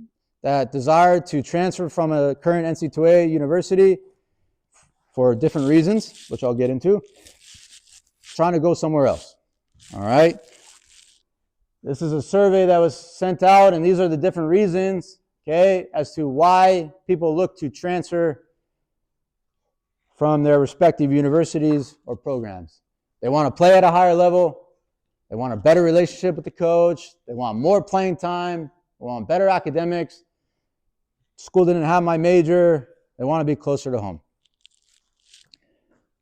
that desire to transfer from a current NC2A university for different reasons, which I'll get into, trying to go somewhere else. All right. This is a survey that was sent out, and these are the different reasons, okay, as to why people look to transfer from their respective universities or programs. They want to play at a higher level. They want a better relationship with the coach. They want more playing time. They want better academics. School didn't have my major. They want to be closer to home.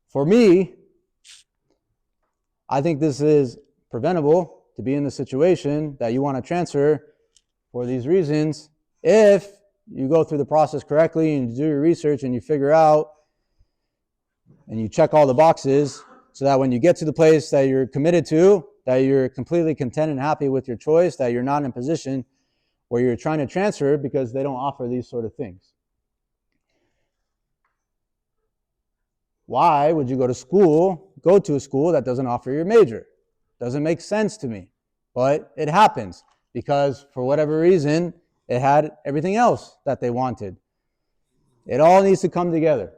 For me, I think this is preventable to be in the situation that you want to transfer for these reasons if you go through the process correctly and you do your research and you figure out and you check all the boxes so that when you get to the place that you're committed to, that you're completely content and happy with your choice, that you're not in a position where you're trying to transfer because they don't offer these sort of things. Why would you go to a school that doesn't offer your major? Doesn't make sense to me, but it happens because for whatever reason, it had everything else that they wanted. It all needs to come together.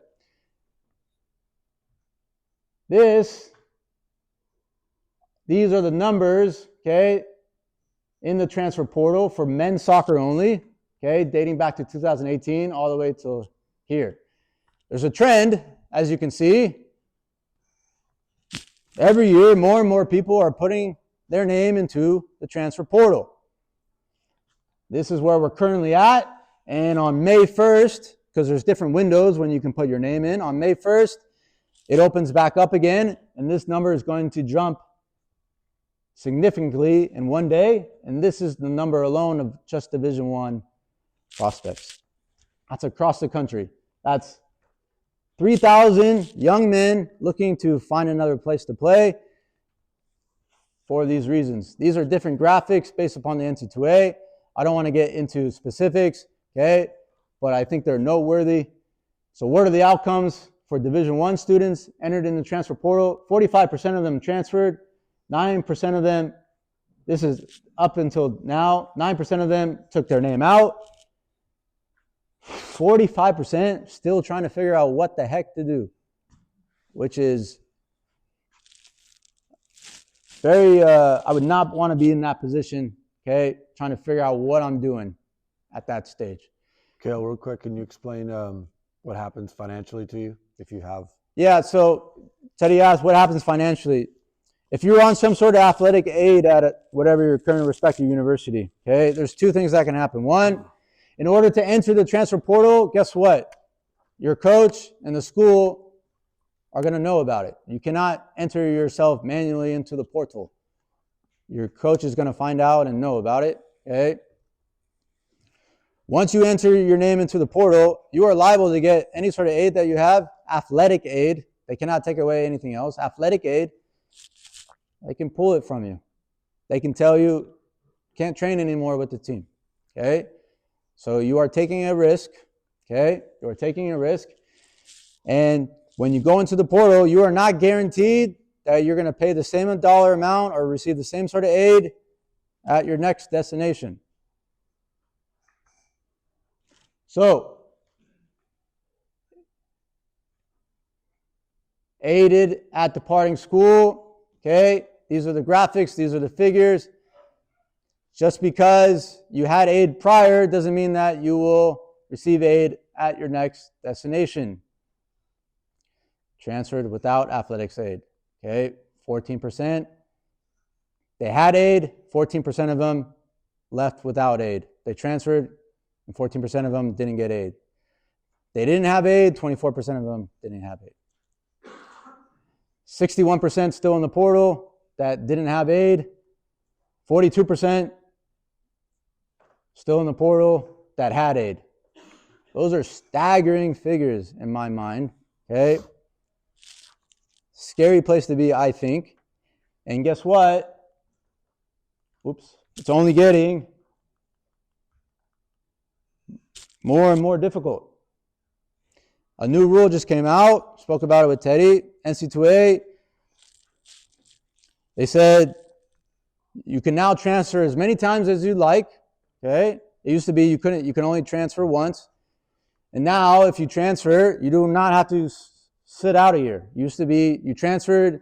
These are the numbers, okay, in the transfer portal for men's soccer only, okay, dating back to 2018 all the way till here. There's a trend, as you can see. Every year, more and more people are putting their name into the transfer portal. This is where we're currently at, and on May 1st, because there's different windows when you can put your name in, on May 1st, it opens back up again, and this number is going to jump significantly in one day, and this is the number alone of just Division I prospects. That's across the country. That's 3,000 young men looking to find another place to play for these reasons. These are different graphics based upon the NC2A. I don't want to get into specifics, okay, but I think they're noteworthy. So what are the outcomes for Division I students entered in the transfer portal? 45% of them transferred. 9% of them, this is up until now, 9% of them took their name out. 45% still trying to figure out what the heck to do, which is very, I would not want to be in that position, okay, trying to figure out what I'm doing at that stage. Cale, real quick, can you explain what happens financially to you if you have? Yeah, so Teddy asked, what happens financially? If you're on some sort of athletic aid at whatever your current respective university, okay, there's two things that can happen. One, in order to enter the transfer portal, guess what? Your coach and the school are going to know about it. You cannot enter yourself manually into the portal. Your coach is going to find out and know about it, okay? Once you enter your name into the portal, you are liable to get any sort of aid that you have, athletic aid. They cannot take away anything else. Athletic aid, they can pull it from you. They can tell you, can't train anymore with the team, okay? So you are taking a risk, okay? You are taking a risk. And when you go into the portal, you are not guaranteed that you're going to pay the same dollar amount or receive the same sort of aid at your next destination. So, aided at departing school, okay? These are the graphics, these are the figures. Just because you had aid prior doesn't mean that you will receive aid at your next destination. Transferred without athletics aid, okay? 14%. They had aid, 14% of them left without aid. They transferred, and 14% of them didn't get aid. They didn't have aid, 24% of them didn't have aid. 61% still in the portal that didn't have aid. 42% still in the portal that had aid. Those are staggering figures in my mind, okay? Scary place to be, I think. And guess what? Oops. It's only getting more and more difficult. A new rule just came out. Spoke about it with Teddy. NC2A. They said you can now transfer as many times as you like. Okay? It used to be you can only transfer once. And now if you transfer, you do not have to sit out a year. It used to be you transferred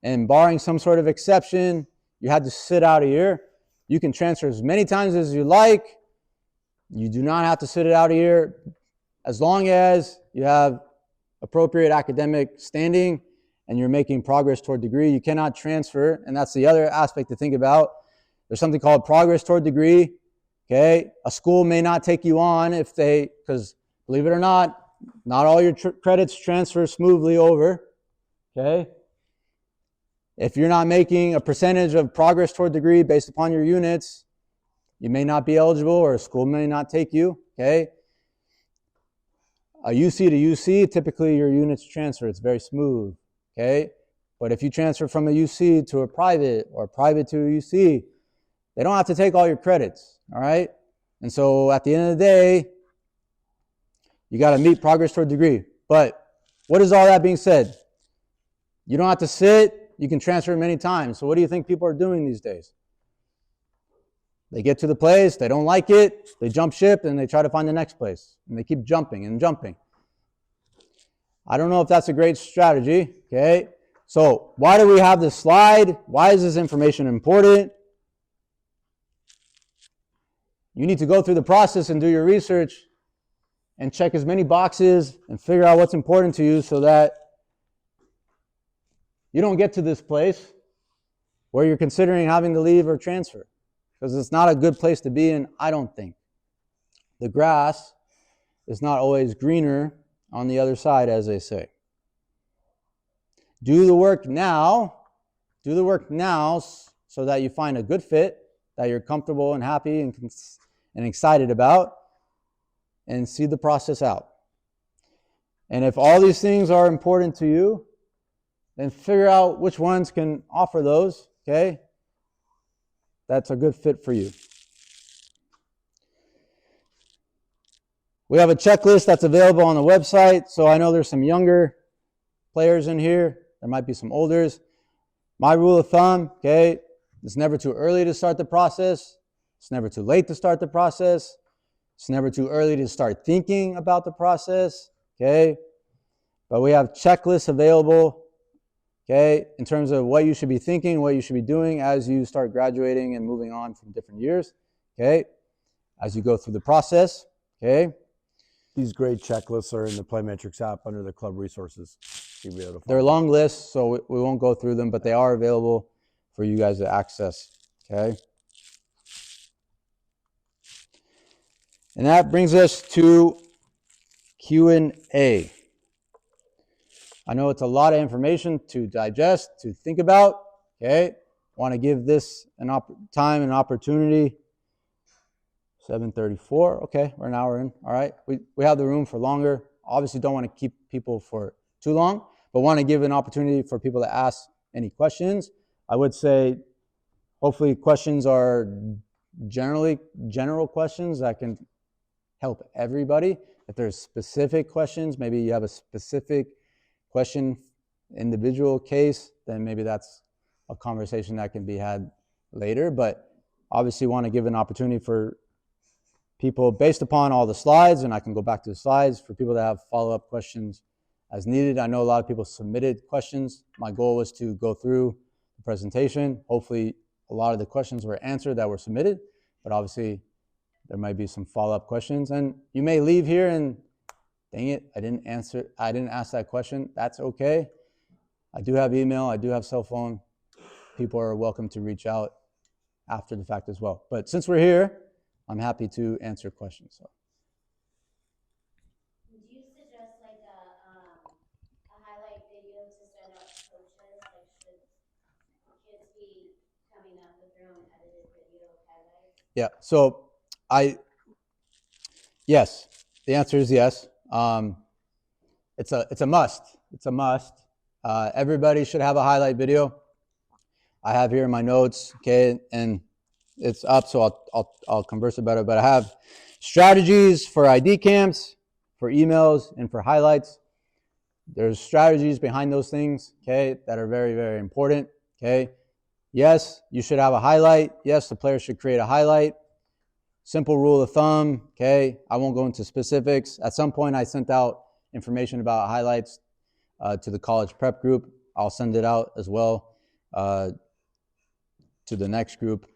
and barring some sort of exception, you had to sit out a year. You can transfer as many times as you like. You do not have to sit it out a year as long as you have appropriate academic standing and you're making progress toward degree. You cannot transfer, and that's the other aspect to think about. There's something called progress toward degree. Okay, a school may not take you on because believe it or not all your credits transfer smoothly over. Okay, if you're not making a percentage of progress toward degree based upon your units, you may not be eligible, or a school may not take you. Okay, a UC to UC, typically your units transfer. It's very smooth. Okay, but if you transfer from a UC to a private or a private to a UC, they don't have to take all your credits. All right, and so at the end of the day, you got to meet progress toward degree. But what is all that being said? You don't have to sit. You can transfer many times. So what do you think people are doing these days? They get to the place, they don't like it, they jump ship, and they try to find the next place. And they keep jumping and jumping. I don't know if that's a great strategy, okay? So why do we have this slide? Why is this information important? You need to go through the process and do your research and check as many boxes and figure out what's important to you so that you don't get to this place where you're considering having to leave or transfer. Because it's not a good place to be in, I don't think. The grass is not always greener on the other side, as they say. Do the work now. Do the work now so that you find a good fit, that you're comfortable and happy and excited about, and see the process out. And if all these things are important to you, then figure out which ones can offer those, okay? That's a good fit for you. We have a checklist that's available on the website, so I know there's some younger players in here. There might be some olders. My rule of thumb, okay, it's never too early to start the process. It's never too late to start the process. It's never too early to start thinking about the process, okay? But we have checklists available, okay, in terms of what you should be thinking, what you should be doing as you start graduating and moving on from different years, okay, as you go through the process, okay? These great checklists are in the Playmetrics app under the club resources. You'll be able to find They're long lists, so we won't go through them, but they are available for you guys to access, okay? And that brings us to Q&A. I know it's a lot of information to digest, to think about, okay? Want to give this time and opportunity. 7:34. Okay, we're an hour in. All right, we have the room for longer. Obviously, don't want to keep people for too long, but want to give an opportunity for people to ask any questions. I would say, hopefully, questions are general questions that can help everybody. If there's specific questions, maybe you have a specific question, individual case, then maybe that's a conversation that can be had later. But obviously, want to give an opportunity for people based upon all the slides, and I can go back to the slides for people that have follow-up questions as needed. I know a lot of people submitted questions. My goal was to go through the presentation. Hopefully, a lot of the questions were answered that were submitted, but obviously, there might be some follow-up questions, and you may leave here and, dang it, I didn't ask that question. That's okay. I do have email, I do have cell phone. People are welcome to reach out after the fact as well. But since we're here, I'm happy to answer questions. So. Would you suggest like a highlight video to send out to coaches? Like, should kids be coming up with their own edited video highlights? Yeah. So yes. The answer is yes. It's a must. It's a must. Everybody should have a highlight video. I have here in my notes, okay, and it's up, so I'll converse about it. But I have strategies for ID camps, for emails, and for highlights. There's strategies behind those things, okay, that are very, very important, okay. Yes, you should have a highlight. Yes, the player should create a highlight. Simple rule of thumb, okay. I won't go into specifics. At some point, I sent out information about highlights to the college prep group. I'll send it out as well to the next group.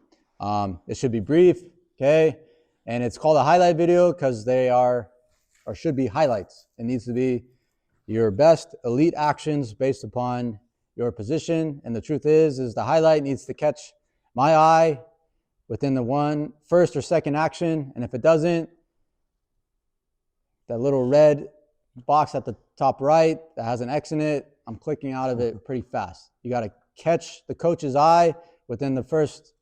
It should be brief, okay? And it's called a highlight video because they are, or should be, highlights. It needs to be your best elite actions based upon your position. And the truth is the highlight needs to catch my eye within the first or second action. And if it doesn't, that little red box at the top right that has an X in it, I'm clicking out of it pretty fast. You got to catch the coach's eye within the first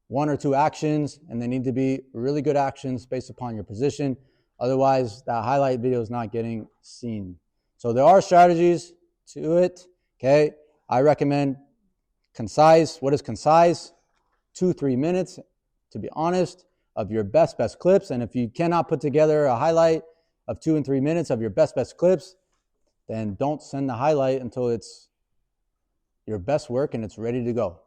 1 or 2 actions, and they need to be really good actions based upon your position. Otherwise, that highlight video is not getting seen. So there are strategies to it, okay? I recommend concise. What is concise? 2-3 minutes, to be honest, of your best clips. And if you cannot put together a highlight of 2 and 3 minutes of your best clips, then don't send the highlight until it's your best work and it's ready to go.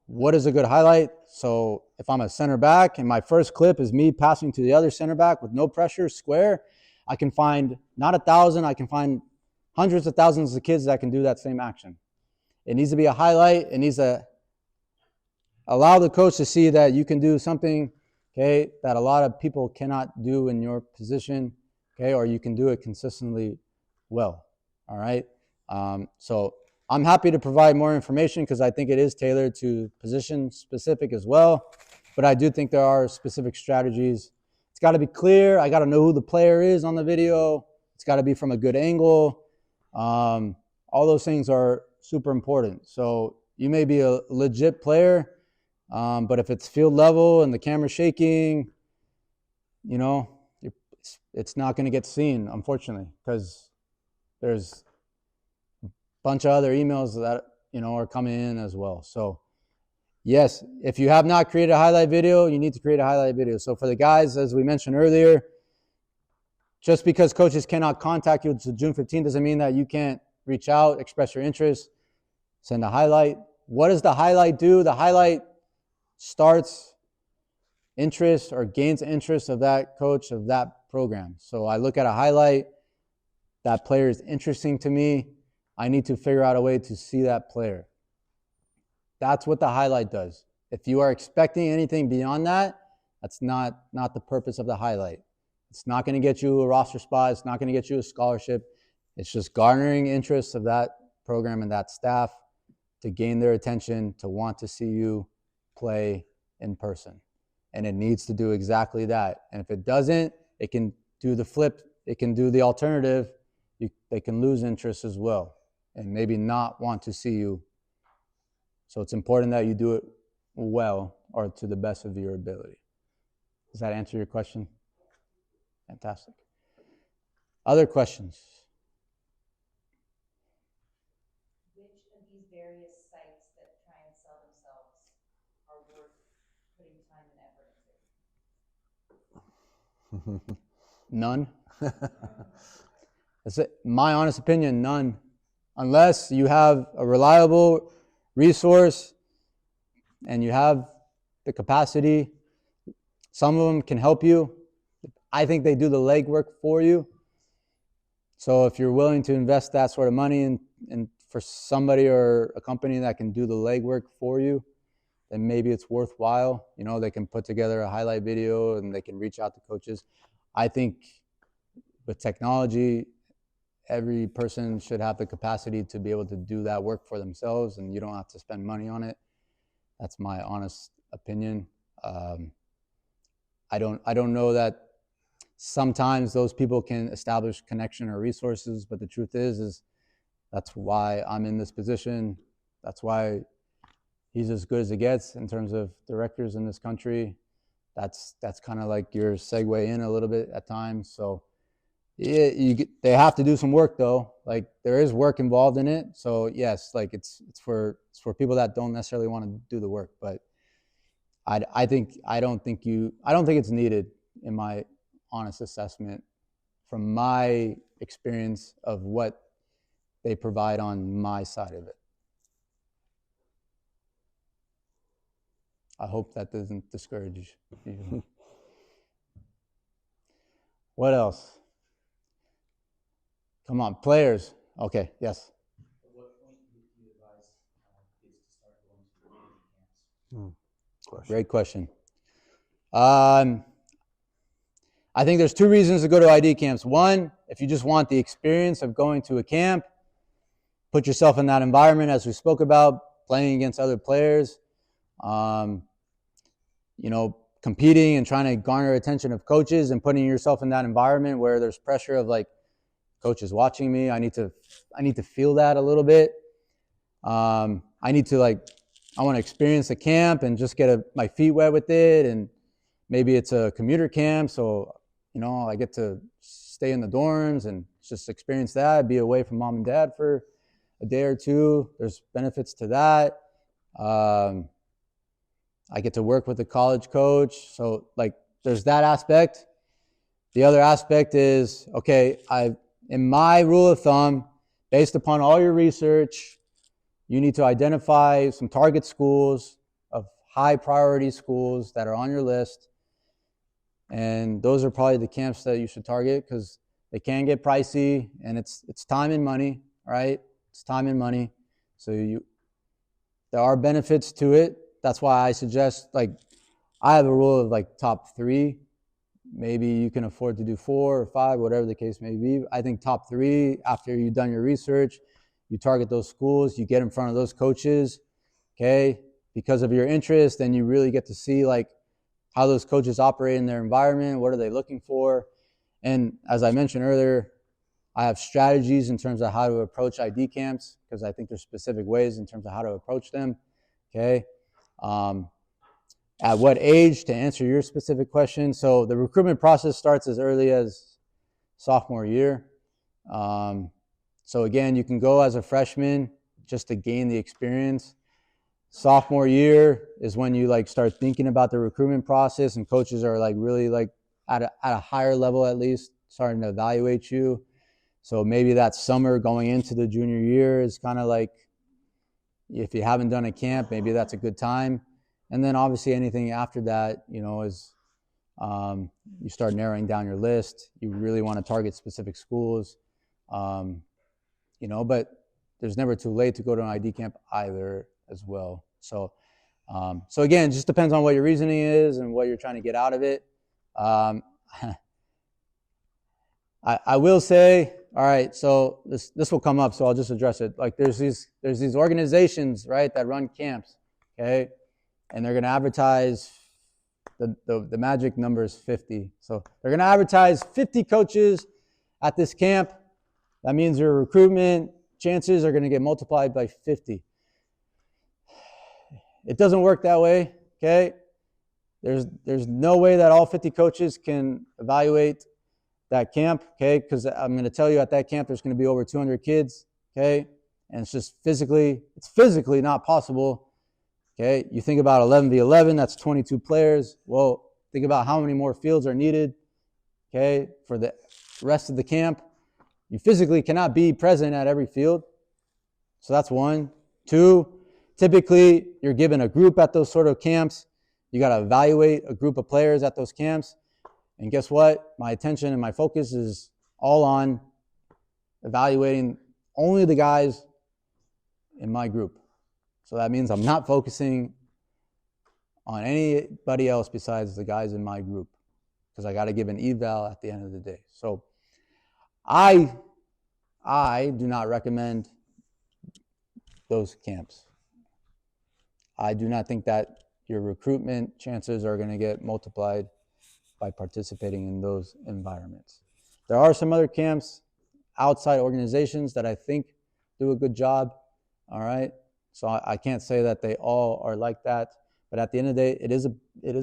What is a good highlight? So if I'm a center back and my first clip is me passing to the other center back with no pressure, square, I can find not 1,000, I can find hundreds of thousands of kids that can do that same action. It needs to be a highlight. It needs to allow the coach to see that you can do something, okay, that a lot of people cannot do in your position, okay, or you can do it consistently well, all right? So I'm happy to provide more information because I think it is tailored to position specific as well, but I do think there are specific strategies. It's got to be clear. I got to know who the player is on the video. It's got to be from a good angle. All those things are super important. So you may be a legit player, but if it's field level and the camera's shaking, you know, it's not going to get seen, unfortunately, because there's a bunch of other emails that, you know, are coming in as well. So yes, if you have not created a highlight video, you need to create a highlight video. So for the guys, as we mentioned earlier, just because coaches cannot contact you until June 15 doesn't mean that you can't reach out, express your interest, send a highlight. What does the highlight do? The highlight starts interest or gains interest of that coach, of that program. So I look at a highlight, that player is interesting to me. I need to figure out a way to see that player. That's what the highlight does. If you are expecting anything beyond that, that's not the purpose of the highlight. It's not going to get you a roster spot. It's not going to get you a scholarship. It's just garnering interest of that program and that staff to gain their attention, to want to see you play in person. And it needs to do exactly that. And if it doesn't, it can do the flip. It can do the alternative. They can lose interest as well and maybe not want to see you So it's important that you do it well or to the best of your ability. Does that answer your question? Fantastic. Other questions? Which of these various sites that try and sell themselves are worth putting time and effort into? None. That's it. My honest opinion, none. Unless you have a reliable resource and you have the capacity. Some of them can help you. I think they do the legwork for you. So if you're willing to invest that sort of money in for somebody or a company that can do the legwork for you, then maybe it's worthwhile. You know, they can put together a highlight video and they can reach out to coaches. I think with technology, every person should have the capacity to be able to do that work for themselves, and you don't have to spend money on it. That's my honest opinion. I don't know that sometimes those people can establish connection or resources, but the truth is that's why I'm in this position. That's why he's as good as it gets in terms of directors in this country. That's kind of like your segue in a little bit at times. So yeah, they have to do some work though. Like there is work involved in it. So yes, like it's for people that don't necessarily want to do the work. But I don't think it's needed, in my honest assessment, from my experience of what they provide on my side of it. I hope that doesn't discourage you. What else? Come on, players. Okay, yes. At what point do you advise kids to start going to training camps? Great question. I think there's two reasons to go to ID camps. One, if you just want the experience of going to a camp, put yourself in that environment, as we spoke about, playing against other players, competing and trying to garner attention of coaches and putting yourself in that environment where there's pressure of like, coach is watching me. I need to feel that a little bit. I want to experience the camp and just get my feet wet with it. And maybe it's a commuter camp, so I get to stay in the dorms and just experience that, be away from mom and dad for a day or two. There's benefits to that. I get to work with a college coach. So like there's that aspect. The other aspect is, okay, in my rule of thumb, based upon all your research, you need to identify some target schools of high priority schools that are on your list. And those are probably the camps that you should target because they can get pricey and it's time and money, right? It's time and money. So there are benefits to it. That's why I suggest, like, I have a rule of like top 3. Maybe you can afford to do 4 or 5, whatever the case may be. I think top 3, after you've done your research, you target those schools, you get in front of those coaches, okay? Because of your interest, then you really get to see like how those coaches operate in their environment, what are they looking for? And as I mentioned earlier, I have strategies in terms of how to approach ID camps because I think there's specific ways in terms of how to approach them, okay? At what age, to answer your specific question. So the recruitment process starts as early as sophomore year. So again, you can go as a freshman just to gain the experience. Sophomore year is when you like start thinking about the recruitment process and coaches are like really like at a higher level, at least starting to evaluate you. So maybe that summer going into the junior year is kind of like, if you haven't done a camp, maybe that's a good time. And then obviously anything after that, is you start narrowing down your list. You really want to target specific schools, but there's never too late to go to an ID camp either as well. So again, it just depends on what your reasoning is and what you're trying to get out of it. I will say, all right, so this will come up, so I'll just address it. Like there's these organizations, right, that run camps, okay? And they're going to advertise, the magic number is 50. So they're going to advertise 50 coaches at this camp. That means your recruitment chances are going to get multiplied by 50. It doesn't work that way, okay? There's no way that all 50 coaches can evaluate that camp, okay? Because I'm going to tell you at that camp there's going to be over 200 kids, okay? And it's physically not possible, okay? You think about 11v11, that's 22 players. Well, think about how many more fields are needed, okay, for the rest of the camp. You physically cannot be present at every field. So that's one. Two, typically you're given a group at those sort of camps. You got to evaluate a group of players at those camps. And guess what? My attention and my focus is all on evaluating only the guys in my group. So that means I'm not focusing on anybody else besides the guys in my group, because I got to give an eval at the end of the day. So I do not recommend those camps. I do not think that your recruitment chances are going to get multiplied by participating in those environments. There are some other camps, outside organizations that I think do a good job, all right? So I can't say that they all are like that, but at the end of the day, it is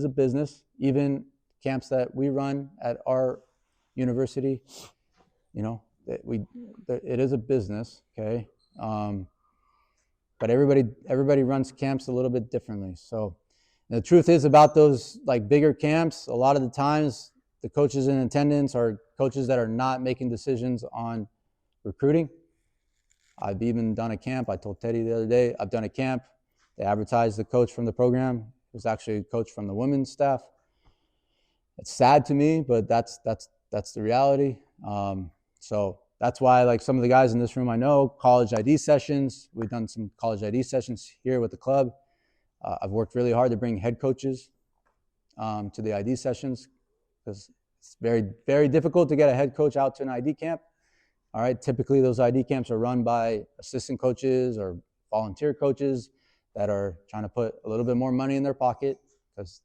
a business. Even camps that we run at our university, you know, it is a business, okay? But everybody runs camps a little bit differently. So the truth is about those like bigger camps, a lot of the times the coaches in attendance are coaches that are not making decisions on recruiting. I've even done a camp. I told Teddy the other day, I've done a camp. They advertised the coach from the program. It was actually a coach from the women's staff. It's sad to me, but that's the reality. So that's why, like, some of the guys in this room I know, college ID sessions. We've done some college ID sessions here with the club. I've worked really hard to bring head coaches to the ID sessions, because it's very, very difficult to get a head coach out to an ID camp. All right, typically those ID camps are run by assistant coaches or volunteer coaches that are trying to put a little bit more money in their pocket because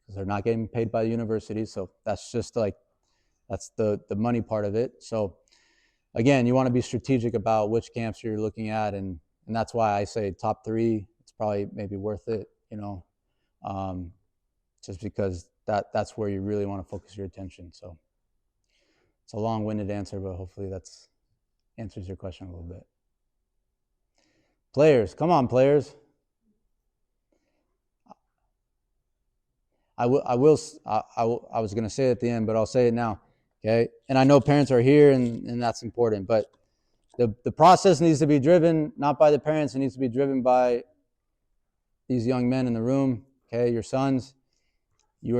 they're not getting paid by the university. So that's just like, that's the money part of it. So again, you want to be strategic about which camps you're looking at, and that's why I say top 3. It's probably maybe worth it, you know, just because that's where you really want to focus your attention. So it's a long-winded answer, but hopefully that's answers your question a little bit. Players, come on, players. I was going to say it at the end, but I'll say it now. Okay, and I know parents are here, and that's important, but the process needs to be driven not by the parents. It needs to be driven by these young men in the room. Okay, your sons. You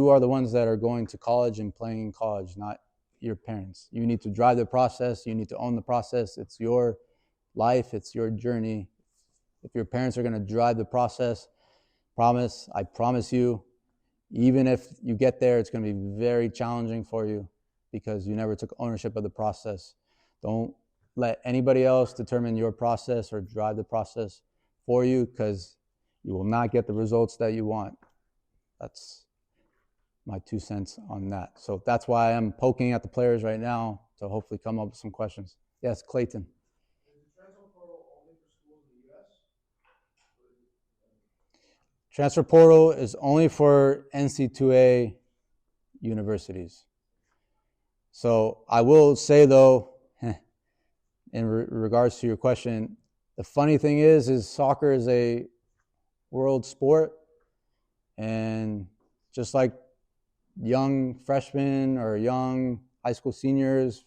are the ones that are going to college and playing in college, not your parents. You need to drive the process. You need to own the process. It's your life. It's your journey. If your parents are going to drive the process, I promise you, even if you get there, it's going to be very challenging for you because you never took ownership of the process. Don't let anybody else determine your process or drive the process for you, because you will not get the results that you want. That's my 2 cents on that. So that's why I'm poking at the players right now to hopefully come up with some questions. Yes, Clayton. Transfer portal is only for NC2A universities. So I will say, though, in regards to your question, the funny thing is soccer is a world sport, and just like young freshmen or young high school seniors,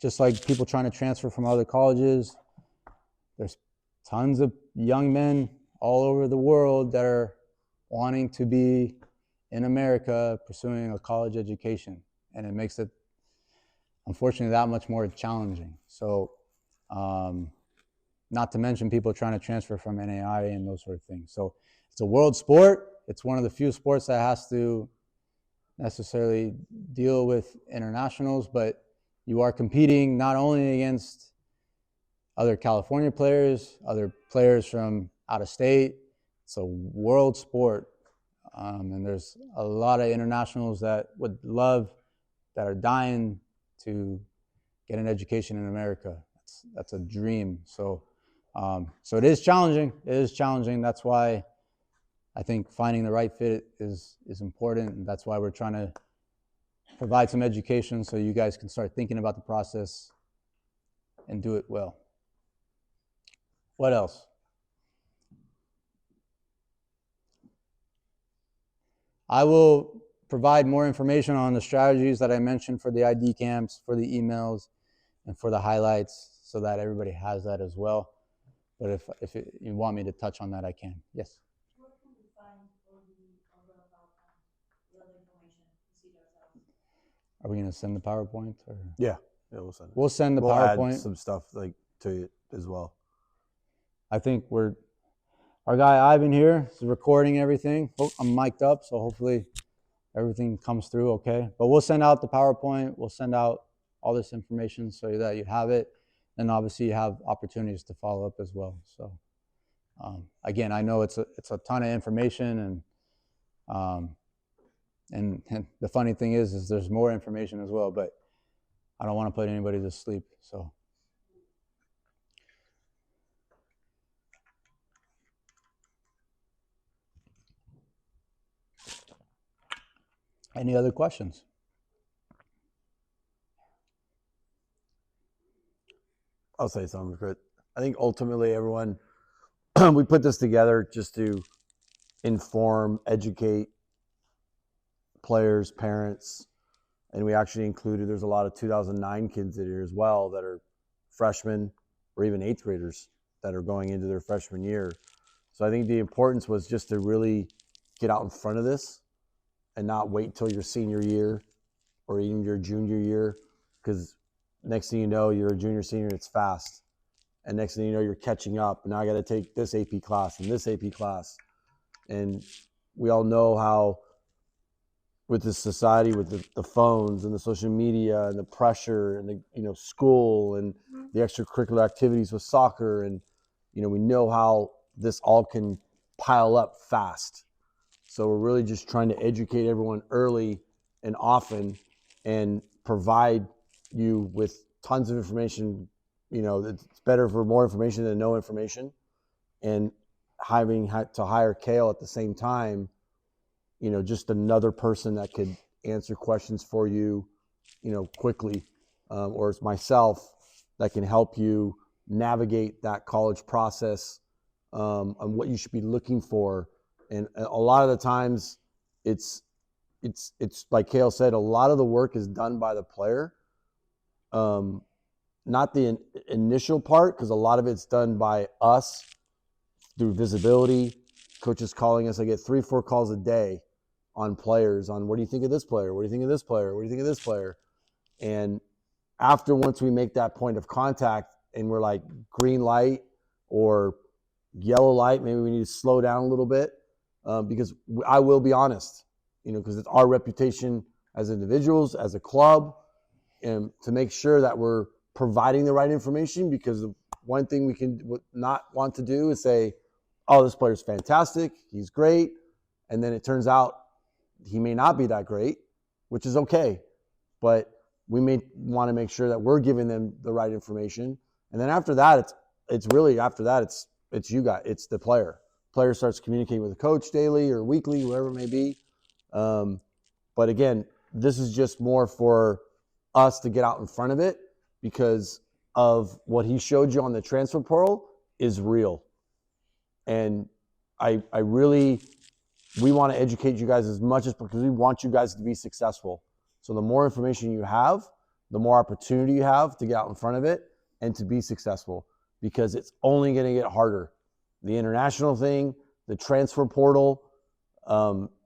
just like people trying to transfer from other colleges, there's tons of young men all over the world that are wanting to be in America pursuing a college education, and it makes it, unfortunately, that much more challenging. So not to mention people trying to transfer from NAI and those sort of things. So it's a world sport. It's one of the few sports that has to necessarily deal with internationals, but you are competing not only against other California players, other players from out of state. It's a world sport. And there's a lot of internationals that would love, that are dying to get an education in America. That's a dream. So So it is challenging. It is challenging. That's why I think finding the right fit is important. And that's why we're trying to provide some education so you guys can start thinking about the process and do it well. What else? I will provide more information on the strategies that I mentioned for the ID camps, for the emails, and for the highlights so that everybody has that as well. But if you want me to touch on that, I can. Yes? Where can we find all the other information to see ourselves? Are we going to send the PowerPoint? Or? Yeah, we'll send it. We'll send the We'll PowerPoint. add some stuff like to it as well. I think our guy Ivan here is recording everything. I'm mic'd up, so hopefully everything comes through okay. But we'll send out the PowerPoint. We'll send out all this information so that you have it. And obviously you have opportunities to follow up as well. So again, I know it's a ton of information, and the funny thing is there's more information as well, but I don't want to put anybody to sleep. So any other questions? I'll say something, Chris. I think ultimately everyone, we put this together just to inform, educate players, parents, and we actually included, there's a lot of 2009 kids in here as well that are freshmen or even 8th graders that are going into their freshman year. So I think the importance was just to really get out in front of this and not wait till your senior year or even your junior year, because next thing you know, you're a junior, senior, it's fast. And next thing you know, you're catching up. And now I got to take this AP class and this AP class. And we all know how with this society, with the phones and the social media and the pressure and the school and the extracurricular activities with soccer, and we know how this all can pile up fast. So we're really just trying to educate everyone early and often and provide you with tons of information. It's better for more information than no information. And having to hire Cale at the same time, just another person that could answer questions for you, quickly, or it's myself that can help you navigate that college process, on what you should be looking for. And a lot of the times it's like Cale said, a lot of the work is done by the player. Not the initial part, because a lot of it's done by us through visibility, coaches calling us. I get 3-4 calls a day on players on, what do you think of this player? What do you think of this player? What do you think of this player? And once we make that point of contact and we're like green light or yellow light, maybe we need to slow down a little bit, because I will be honest, because it's our reputation as individuals, as a club, and to make sure that we're providing the right information. Because the one thing we can not want to do is say, oh, this player's fantastic, he's great, and then it turns out he may not be that great, which is okay. But we may want to make sure that we're giving them the right information. And then after that, it's you guys, it's the player. Player starts communicating with the coach daily or weekly, whatever it may be. But again, this is just more for us to get out in front of it, because of what he showed you on the transfer portal is real. And we want to educate you guys as much as, because we want you guys to be successful. So the more information you have, the more opportunity you have to get out in front of it and to be successful, because it's only going to get harder. The international thing, the transfer portal,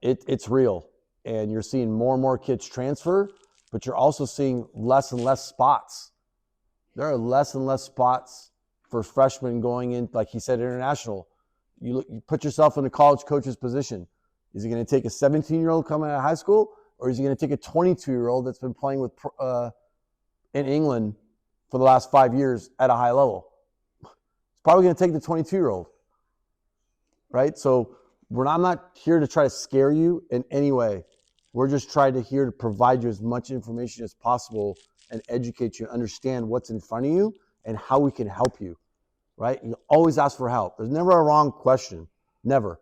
it's real. And you're seeing more and more kids transfer, but you're also seeing less and less spots. There are less and less spots for freshmen going in, like he said, international. You put yourself in a college coach's position. Is he going to take a 17-year-old coming out of high school, or is he going to take a 22-year-old that's been playing with in England for the last 5 years at a high level? He's probably going to take the 22-year-old, right? So I'm not here to try to scare you in any way. We're just here to provide you as much information as possible and educate you, understand what's in front of you and how we can help you. right? You always ask for help. There's never a wrong question. Never.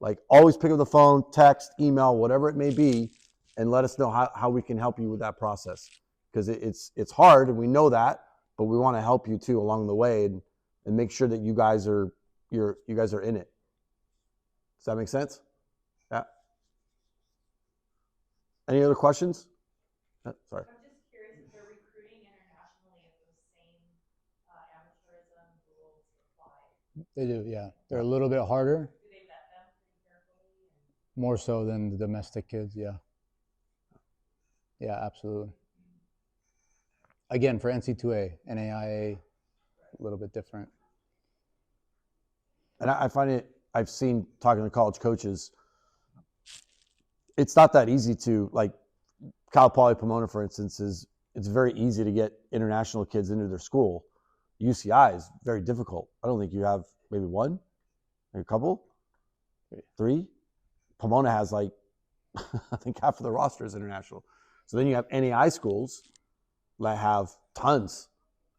Like, always pick up the phone, text, email, whatever it may be, and let us know how we can help you with that process. Because it's hard, and we know that, but we want to help you too along the way and make sure that you guys are in it. Does that make sense? Yeah. Any other questions? Sorry. I'm just curious if they're recruiting internationally, if those same amateurism rules apply. They do, yeah. They're a little bit harder, Do they vet them pretty carefully? more so than the domestic kids, yeah. Yeah, absolutely. Again, for NC2A, NAIA, a little bit different. And I find it, I've seen, talking to college coaches, it's not that easy to, like, Cal Poly Pomona, for instance, it's very easy to get international kids into their school. UCI is very difficult. I don't think you have maybe one, maybe a couple, three. Pomona has, like, I think half of the roster is international. So then you have NAI schools that have tons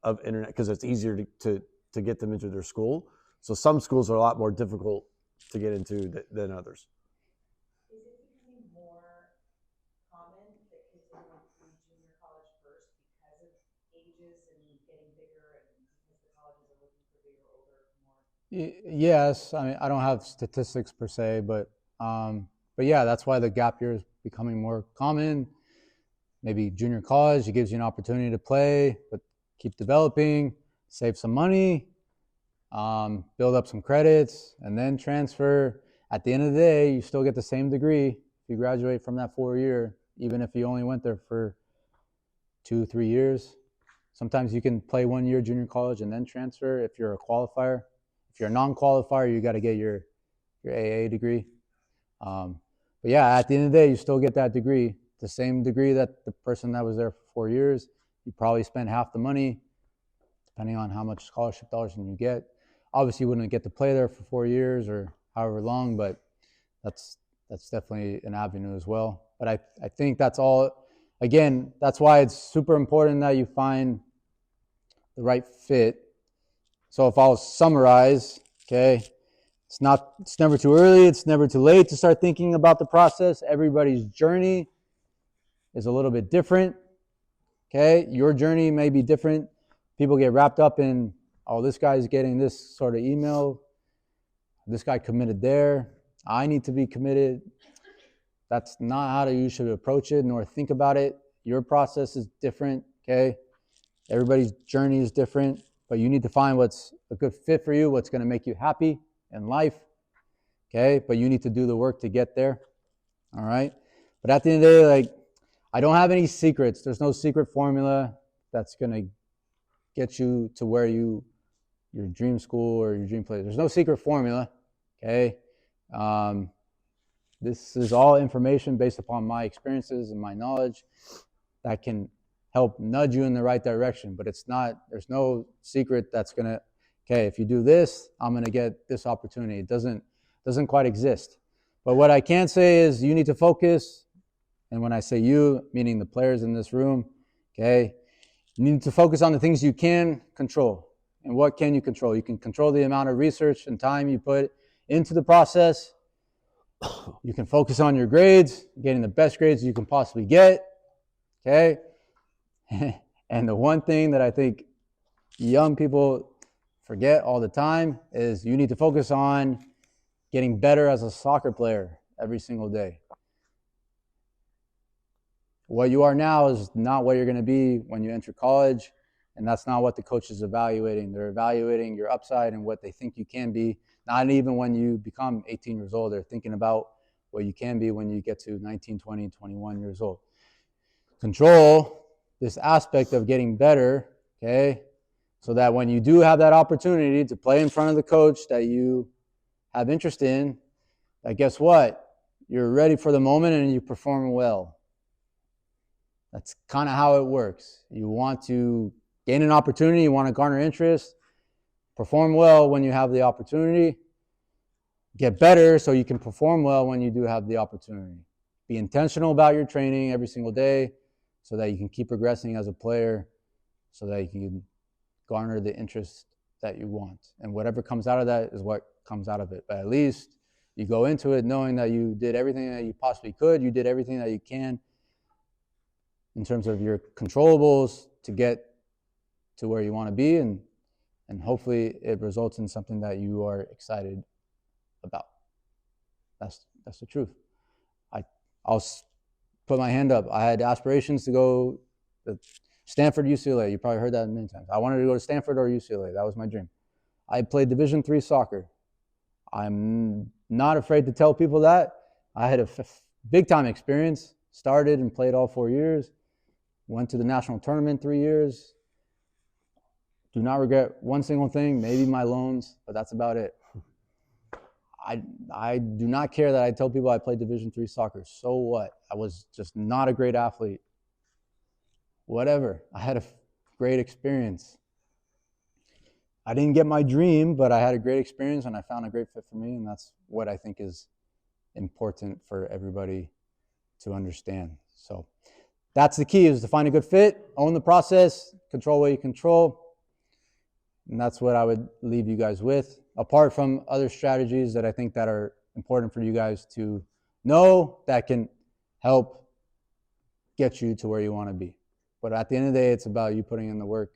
of internet because it's easier to get them into their school. So some schools are a lot more difficult to get into than others. Is it becoming more common that kids are going through junior college first because of ages and getting bigger and because the colleges are looking for bigger, older, more? Yes, I mean, I don't have statistics per se, but yeah, that's why the gap year is becoming more common. Maybe junior college, it gives you an opportunity to play, but keep developing, save some money, build up some credits, and then transfer. At the end of the day, you still get the same degree if you graduate from that 4-year, even if you only went there for 2-3 years. Sometimes you can play 1 year junior college and then transfer if you're a qualifier. If you're a non-qualifier, you got to get your AA degree. But yeah, at the end of the day, you still get that degree, the same degree that the person that was there for 4 years. You probably spent half the money, depending on how much scholarship dollars you get. Obviously, you wouldn't get to play there for 4 years or however long, but that's definitely an avenue as well. But I think that's all. Again, that's why it's super important that you find the right fit. So if I'll summarize, okay, it's never too early, it's never too late to start thinking about the process. Everybody's journey is a little bit different. Okay, your journey may be different. People get wrapped up in, oh, this guy's getting this sort of email. This guy committed there. I need to be committed. That's not how you should approach it nor think about it. Your process is different, okay? Everybody's journey is different, but you need to find what's a good fit for you, what's going to make you happy in life, okay? But you need to do the work to get there, all right? But at the end of the day, like, I don't have any secrets. There's no secret formula that's going to get you to where your dream school or your dream place. There's no secret formula, okay? This is all information based upon my experiences and my knowledge that can help nudge you in the right direction. But there's no secret that's going to, okay, if you do this, I'm going to get this opportunity. It doesn't quite exist. But what I can say is you need to focus. And when I say you, meaning the players in this room, okay, you need to focus on the things you can control. And what can you control? You can control the amount of research and time you put into the process. You can focus on your grades, getting the best grades you can possibly get, okay? And the one thing that I think young people forget all the time is you need to focus on getting better as a soccer player every single day. What you are now is not what you're going to be when you enter college, and that's not what the coach is evaluating. They're evaluating your upside and what they think you can be. Not even when you become 18 years old. They're thinking about what you can be when you get to 19, 20, 21 years old. Control this aspect of getting better, okay, so that when you do have that opportunity to play in front of the coach that you have interest in, that guess what? You're ready for the moment and you perform well. That's kind of how it works. You want to gain an opportunity, you want to garner interest, perform well when you have the opportunity, get better so you can perform well when you do have the opportunity. Be intentional about your training every single day so that you can keep progressing as a player, so that you can garner the interest that you want. And whatever comes out of that is what comes out of it. But at least you go into it knowing that you did everything that you possibly could. You did everything that you can in terms of your controllables to get to where you want to be, and hopefully it results in something that you are excited about. That's the truth. I'll put my hand up. I had aspirations to go to Stanford, UCLA. You probably heard that many times. I wanted to go to Stanford or UCLA. That was my dream. I played Division III soccer. I'm not afraid to tell people that. I had a big time experience. Started and played all 4 years. Went to the national tournament 3 years. Do not regret one single thing, maybe my loans, but that's about it. I do not care that I tell people I played Division III soccer. So what? I was just not a great athlete. Whatever. I had a great experience. I didn't get my dream, but I had a great experience and I found a great fit for me, and that's what I think is important for everybody to understand. So that's the key, is to find a good fit, own the process, control what you control. And that's what I would leave you guys with, apart from other strategies that I think that are important for you guys to know that can help get you to where you want to be. But at the end of the day, it's about you putting in the work.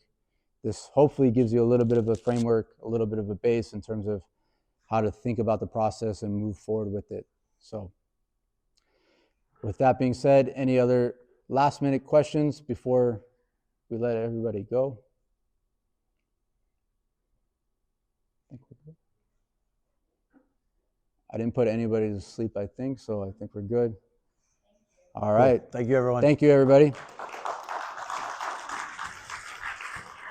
This hopefully gives you a little bit of a framework, a little bit of a base in terms of how to think about the process and move forward with it. So with that being said, any other last minute questions before we let everybody go? I didn't put anybody to sleep, I think, so I think we're good. All right. Cool. Thank you, everyone. Thank you, everybody.